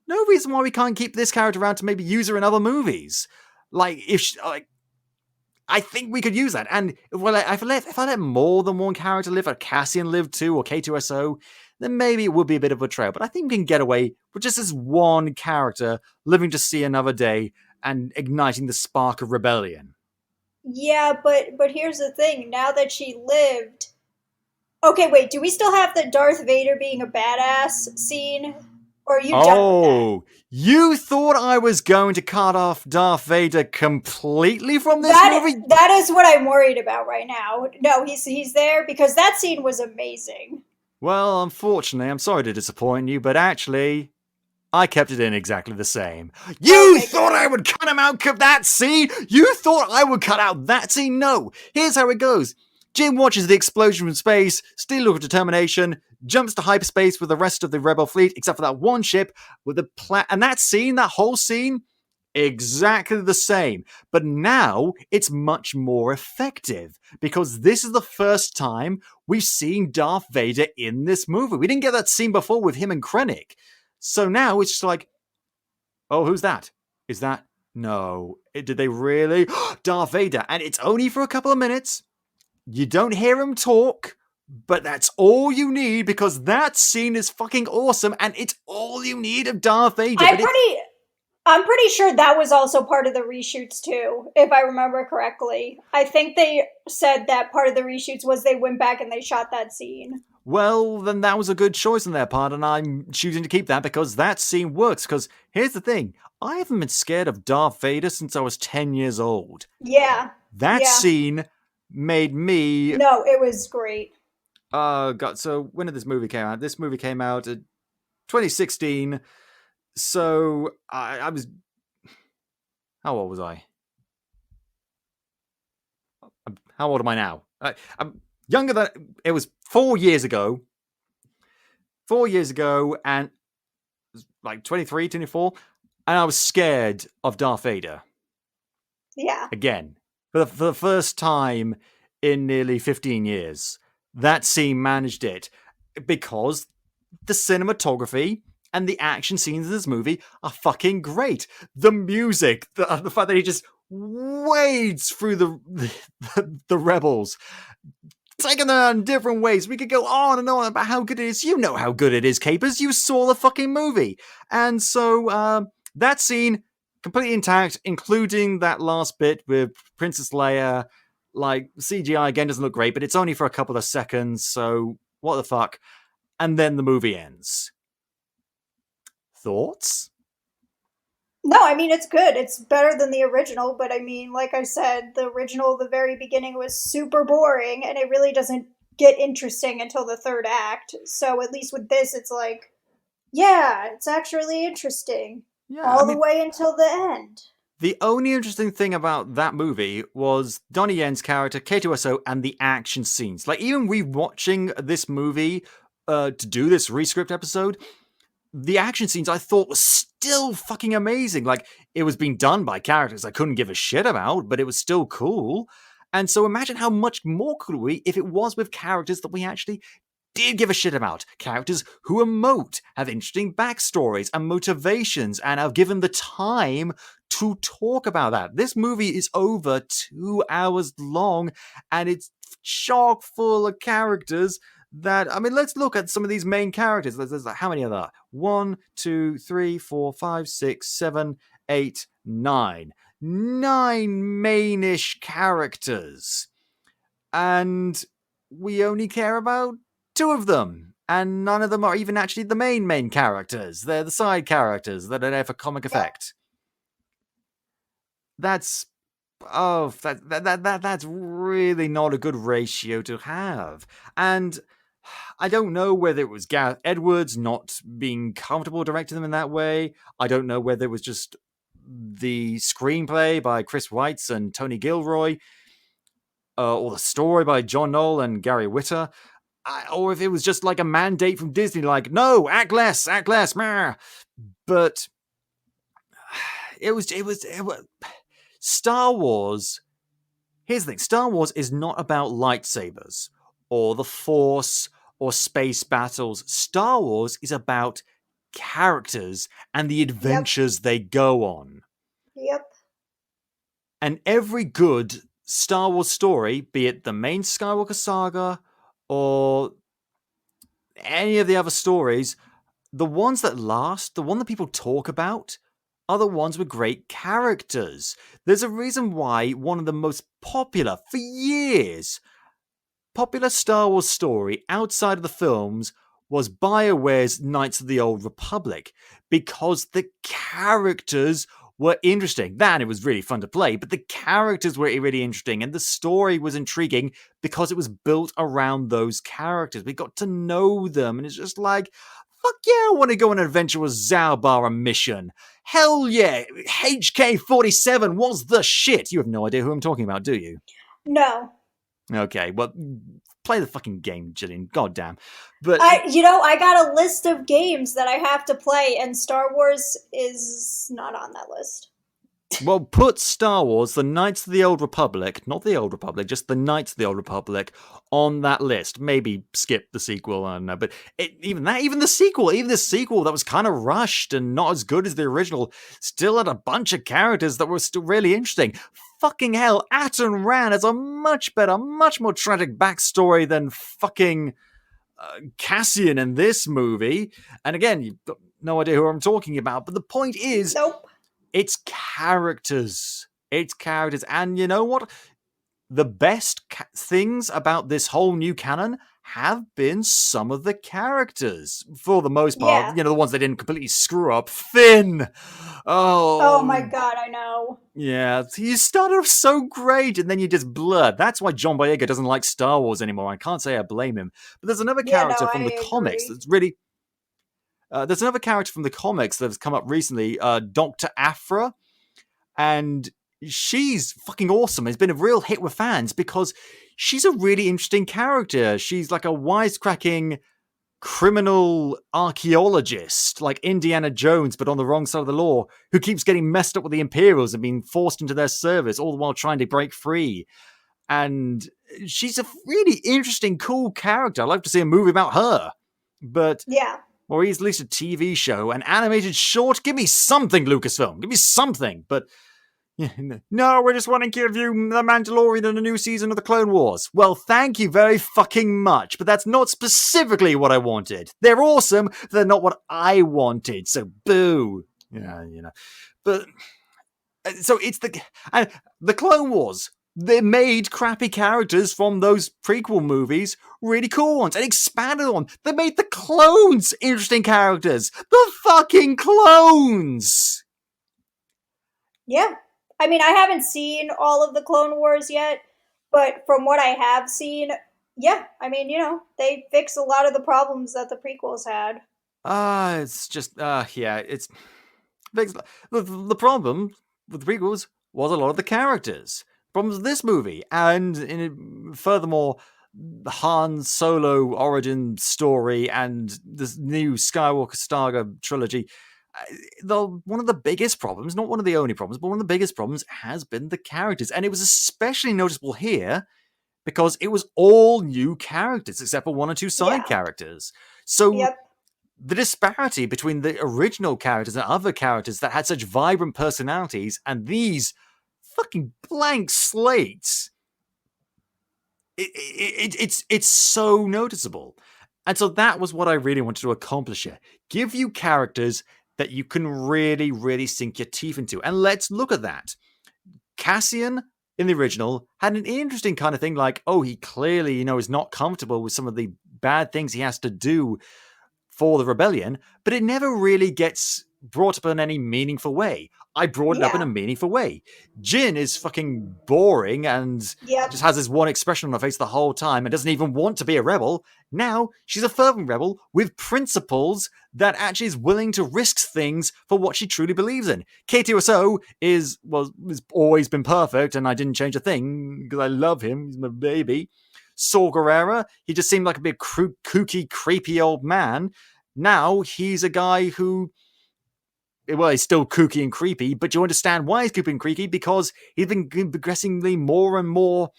no reason why we can't keep this character around to maybe use her in other movies. I think we could use that. And if I let more than one character live, or Cassian live too, or K2SO, then maybe it would be a bit of a betrayal. But I think we can get away with just this one character living to see another day and igniting the spark of rebellion. Yeah, but here's the thing. Now that she lived... Okay, wait, do we still have the Darth Vader being a badass scene? Or are you done with that? Oh, you thought I was going to cut off Darth Vader completely from this movie? That is what I'm worried about right now. No, he's there because that scene was amazing. Well, unfortunately, I'm sorry to disappoint you, but actually, I kept it in exactly the same. You thought I would cut him out of that scene? You thought I would cut out that scene? No. Here's how it goes. Jin watches the explosion from space, steely look of determination, jumps to hyperspace with the rest of the Rebel fleet, except for that one ship with the and that whole scene, exactly the same. But now it's much more effective because this is the first time we've seen Darth Vader in this movie. We didn't get that scene before with him and Krennic. So now it's just like, oh, who's that? Is that? No. Did they really? Darth Vader. And it's only for a couple of minutes. You don't hear him talk, but that's all you need because that scene is fucking awesome and it's all you need of Darth Vader. I'm pretty sure that was also part of the reshoots too, if I remember correctly. I think they said that part of the reshoots was they went back and they shot that scene. Well, then that was a good choice on their part, and I'm choosing to keep that because that scene works. Because here's the thing, I haven't been scared of Darth Vader since I was 10 years old. Yeah. That scene made me... No, it was great. God, so when did this movie come out? This movie came out in 2016. So I was... How old was I? How old am I now? I'm younger than... It was 4 years ago. 4 years ago, and like 23, 24. And I was scared of Darth Vader. Yeah. Again. For the first time in nearly 15 years. That scene managed it. Because the cinematography and the action scenes in this movie are fucking great. The music, the fact that he just wades through the rebels, taking them in different ways. We could go on and on about how good it is. You know how good it is, Capers. You saw the fucking movie. And so that scene, completely intact, including that last bit with Princess Leia Like, CGI again doesn't look great, but it's only for a couple of seconds, so what the fuck? And then the movie ends. Thoughts? No, I mean it's good. It's better than the original, but I mean, like I said, the original, the very beginning was super boring, and it really doesn't get interesting until the third act. So at least with this, it's like, yeah, it's actually interesting Yeah, I all the mean, way until the end. the only interesting thing about that movie was Donnie Yen's character, K2SO, and the action scenes. Like, even rewatching this movie to do this rescript episode, the action scenes I thought was still fucking amazing. Like, it was being done by characters I couldn't give a shit about, but it was still cool. And so imagine how much more cool it would be if it was with characters that we actually did give a shit about. Characters who emote, have interesting backstories and motivations, and are given the time to talk about that. This movie is over 2 hours long, and it's chock full of characters that, I mean, let's look at some of these main characters. There's how many are there? 1, 2, 3, 4, 5, 6, 7, 8, 9. 9 mainish characters. And we only care about 2 of them. And none of them are even actually the main characters. They're the side characters that are there for comic effect. That's that's really not a good ratio to have. And I don't know whether it was Gareth Edwards not being comfortable directing them in that way. I don't know whether it was just the screenplay by Chris Weitz and Tony Gilroy, or the story by John Knoll and Gary Whitta, or if it was just like a mandate from Disney, like, no, act less, meh. But it was Star Wars. Here's the thing: Star Wars is not about lightsabers or the Force or space battles. Star Wars is about characters and the adventures they go on. Yep. And every good Star Wars story, be it the main Skywalker Saga or any of the other stories, the ones that last, the one that people talk about, are the ones with great characters. There's a reason why one of the most popular, for years, popular Star Wars story outside of the films was BioWare's Knights of the Old Republic, because the characters were interesting. That, it was really fun to play, but the characters were really interesting, and the story was intriguing because it was built around those characters. We got to know them, and it's just like, fuck yeah, I want to go on an adventure with Zalbar mission. Hell yeah, HK-47 was the shit. You have no idea who I'm talking about, do you? No. Okay, well, play the fucking game, Jillian. Goddamn. But I got a list of games that I have to play, and Star Wars is not on that list. Well, put Star Wars, the Knights of the Old Republic, not the Old Republic, just the Knights of the Old Republic, on that list. Maybe skip the sequel, I don't know. But even the sequel that was kind of rushed and not as good as the original, still had a bunch of characters that were still really interesting. Fucking hell, Atton Rand has a much better, much more tragic backstory than fucking Cassian in this movie. And again, you've got no idea who I'm talking about. But the point is, nope. It's characters. And you know what? The best things about this whole new canon have been some of the characters. For the most part, the ones that didn't completely screw up. Finn! Oh my god, I know. Yeah, you started off so great, and then you just blurred. That's why John Boyega doesn't like Star Wars anymore. I can't say I blame him. But there's another character from the comics that's really... there's another character from the comics that has come up recently, Dr. Aphra, and she's fucking awesome. It's been a real hit with fans because she's a really interesting character. She's like a wisecracking criminal archaeologist, like Indiana Jones, but on the wrong side of the law, who keeps getting messed up with the Imperials and being forced into their service, all the while trying to break free. And she's a really interesting, cool character. I'd like to see a movie about her. But... yeah. Or at least a TV show, an animated short. Give me something, Lucasfilm. Give me something. But, no, we just want to give you The Mandalorian and a new season of the Clone Wars. Well, thank you very fucking much, but that's not specifically what I wanted. They're awesome, but they're not what I wanted, so boo. Yeah, But, so it's the Clone Wars They made crappy characters from those prequel movies really cool ones and expanded on. They made the clones interesting characters. The fucking clones! Yeah. I mean, I haven't seen all of the Clone Wars yet, but from what I have seen, yeah, I mean, they fix a lot of the problems that the prequels had. It's just, yeah, it's. The problem with the prequels was a lot of the characters. Problems with this movie, and furthermore, the Han Solo origin story and this new Skywalker Saga trilogy. One of the biggest problems, not one of the only problems, but one of the biggest problems has been the characters. And it was especially noticeable here because it was all new characters, except for one or two side Yeah. characters. So Yep. the disparity between the original characters and other characters that had such vibrant personalities and these fucking blank slates, it's so noticeable. And so that was what I really wanted to accomplish here. Give you characters that you can really, really sink your teeth into. And let's look at that. Cassian in the original had an interesting kind of thing like, oh, he clearly, is not comfortable with some of the bad things he has to do for the rebellion, but it never really gets brought up in any meaningful way. I brought it up in a Yeah. meaningful way. Jin is fucking boring and Yep. just has this one expression on her face the whole time and doesn't even want to be a rebel. Now she's a fervent rebel with principles that actually is willing to risk things for what she truly believes in. K2SO has always been perfect, and I didn't change a thing because I love him. He's my baby. Saw Gerrera, he just seemed like a big kooky, creepy old man. Now he's a guy who, well, he's still kooky and creepy, but you understand why he's kooky and creepy because he's been progressively more and more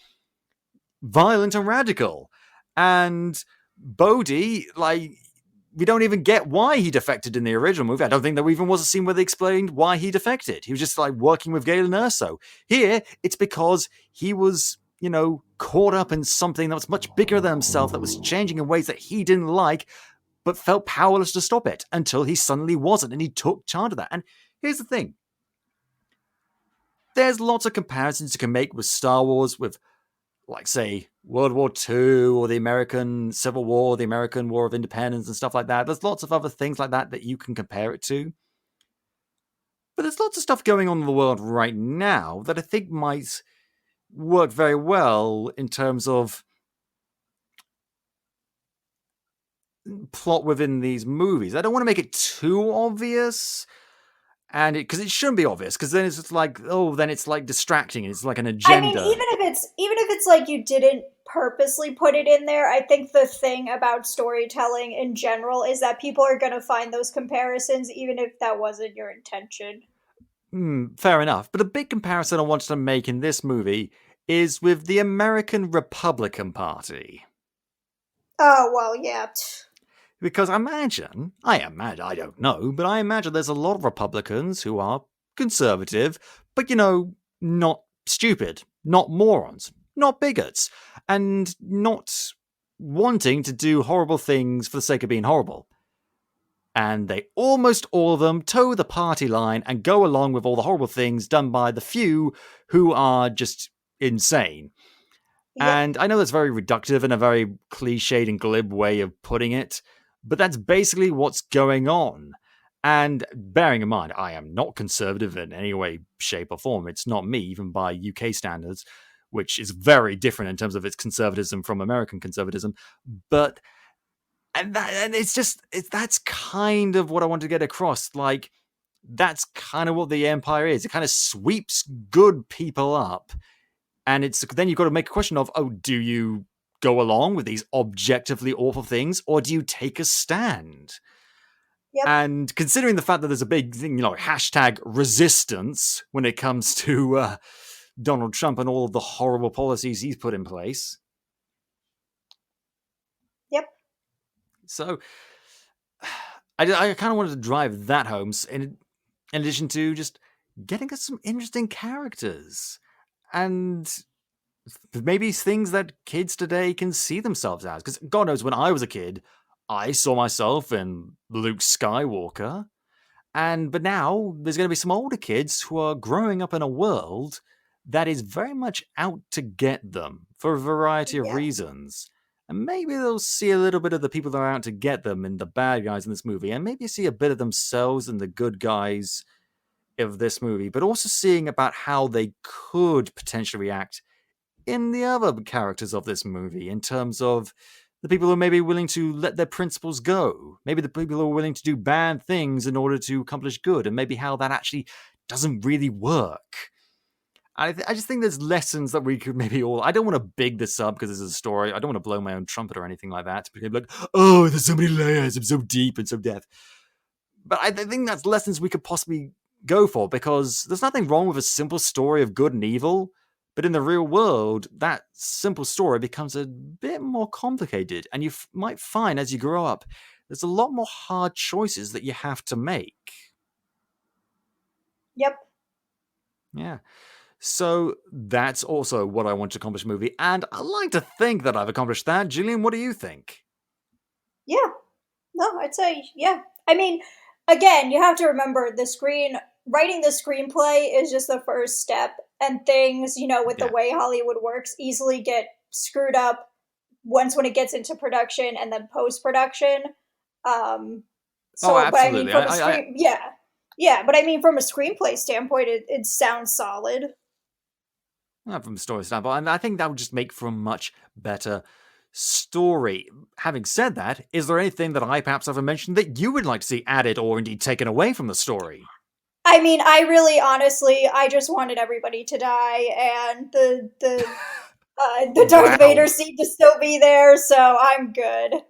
violent and radical. And Bodhi, we don't even get why he defected in the original movie. I don't think there even was a scene where they explained why he defected. He was just working with Galen Erso. Here, it's because he was, caught up in something that was much bigger than himself, that was changing in ways that he didn't like, but felt powerless to stop it until he suddenly wasn't, and he took charge of that. And here's the thing. There's lots of comparisons you can make with Star Wars, with, say, World War II, or the American Civil War, the American War of Independence, and stuff like that. There's lots of other things like that you can compare it to. But there's lots of stuff going on in the world right now that I think might work very well in terms of plot within these movies. I don't want to make it too obvious, and because it shouldn't be obvious, because then it's just then it's distracting, and it's like an I mean, agenda. even if it's like you didn't purposely put it in there, I think the thing about storytelling in general is that people are going to find those comparisons even if that wasn't your intention. Fair enough. But a big comparison I wanted to make in this movie is with the American Republican Party. Oh, well, yeah. Because I don't know, but I imagine there's a lot of Republicans who are conservative, but, not stupid, not morons, not bigots, and not wanting to do horrible things for the sake of being horrible. And they almost all of them toe the party line and go along with all the horrible things done by the few who are just insane. Yep. And I know that's very reductive and a very cliched and glib way of putting it, but that's basically what's going on. And bearing in mind, I am not conservative in any way, shape, or form. It's not me, even by UK standards, which is very different in terms of its conservatism from American conservatism. But that's kind of what I want to get across. That's kind of what the Empire is. It kind of sweeps good people up. And then you've got to make a question of, do you go along with these objectively awful things, or do you take a stand? Yep. And considering the fact that there's a big thing, hashtag resistance when it comes to Donald Trump and all of the horrible policies he's put in place. Yep. So I kind of wanted to drive that home in addition to just getting us some interesting characters. And maybe things that kids today can see themselves as. Because God knows, when I was a kid, I saw myself in Luke Skywalker. But now there's going to be some older kids who are growing up in a world that is very much out to get them for a variety of Yeah. reasons. And maybe they'll see a little bit of the people that are out to get them in the bad guys in this movie, and maybe see a bit of themselves in the good guys of this movie, but also seeing about how they could potentially react in the other characters of this movie, in terms of the people who are maybe willing to let their principles go, maybe the people who are willing to do bad things in order to accomplish good, and maybe how that actually doesn't really work. I just think there's lessons that we could maybe all. I don't want to big this up because this is a story. I don't want to blow my own trumpet or anything like that. To be like, oh, there's so many layers. I'm so deep and so depth. But I think that's lessons we could possibly go for, because there's nothing wrong with a simple story of good and evil. But in the real world, that simple story becomes a bit more complicated. And you might find as you grow up, there's a lot more hard choices that you have to make. Yep. Yeah. So that's also what I want to accomplish in the movie, and I like to think that I've accomplished that. Gillian, what do you think? Yeah. No, I'd say, yeah. I mean, again, you have to remember writing the screenplay is just the first step, and things, with the way Hollywood works, easily get screwed up when it gets into production and then post-production. Absolutely. But I mean, but I mean, from a screenplay standpoint, it sounds solid. From a story standpoint, and I think that would just make for a much better story. Having said that, is there anything that I perhaps haven't mentioned that you would like to see added or indeed taken away from the story? I mean, I really, honestly, I just wanted everybody to die, and the Darth Vader seemed to still be there, so I'm good.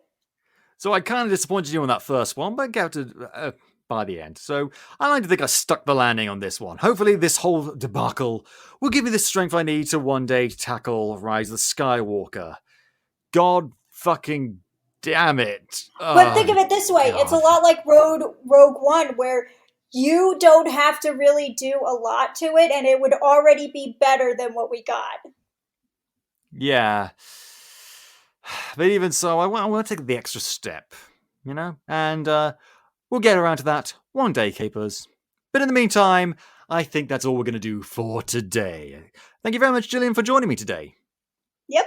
So I kind of disappointed you on that first one, but got to by the end. So I like to think I stuck the landing on this one. Hopefully this whole debacle will give me the strength I need to one day tackle Rise of the Skywalker. God fucking damn it. But think of it this way. God. It's a lot like Rogue One, where you don't have to really do a lot to it, and it would already be better than what we got. Yeah. But even so, I want to take the extra step, And we'll get around to that one day, Capers. But in the meantime, I think that's all we're going to do for today. Thank you very much, Gillian, for joining me today. Yep.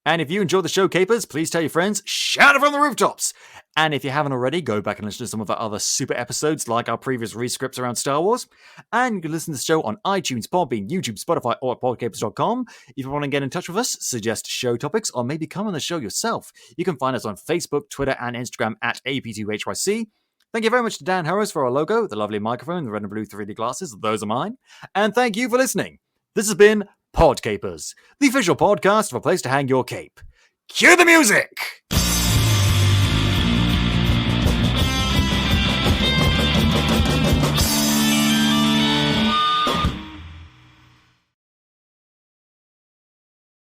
And if you enjoyed the show, Capers, please tell your friends, shout it from the rooftops! And if you haven't already, go back and listen to some of our other super episodes, like our previous rescripts around Star Wars. And you can listen to the show on iTunes, Podbean, YouTube, Spotify, or at podcapers.com. If you want to get in touch with us, suggest show topics, or maybe come on the show yourself, you can find us on Facebook, Twitter, and Instagram at AP2HYC. Thank you very much to Dan Harris for our logo, the lovely microphone, the red and blue 3D glasses, those are mine. And thank you for listening. This has been Podcapers, the official podcast of a place to hang your cape. Cue the music!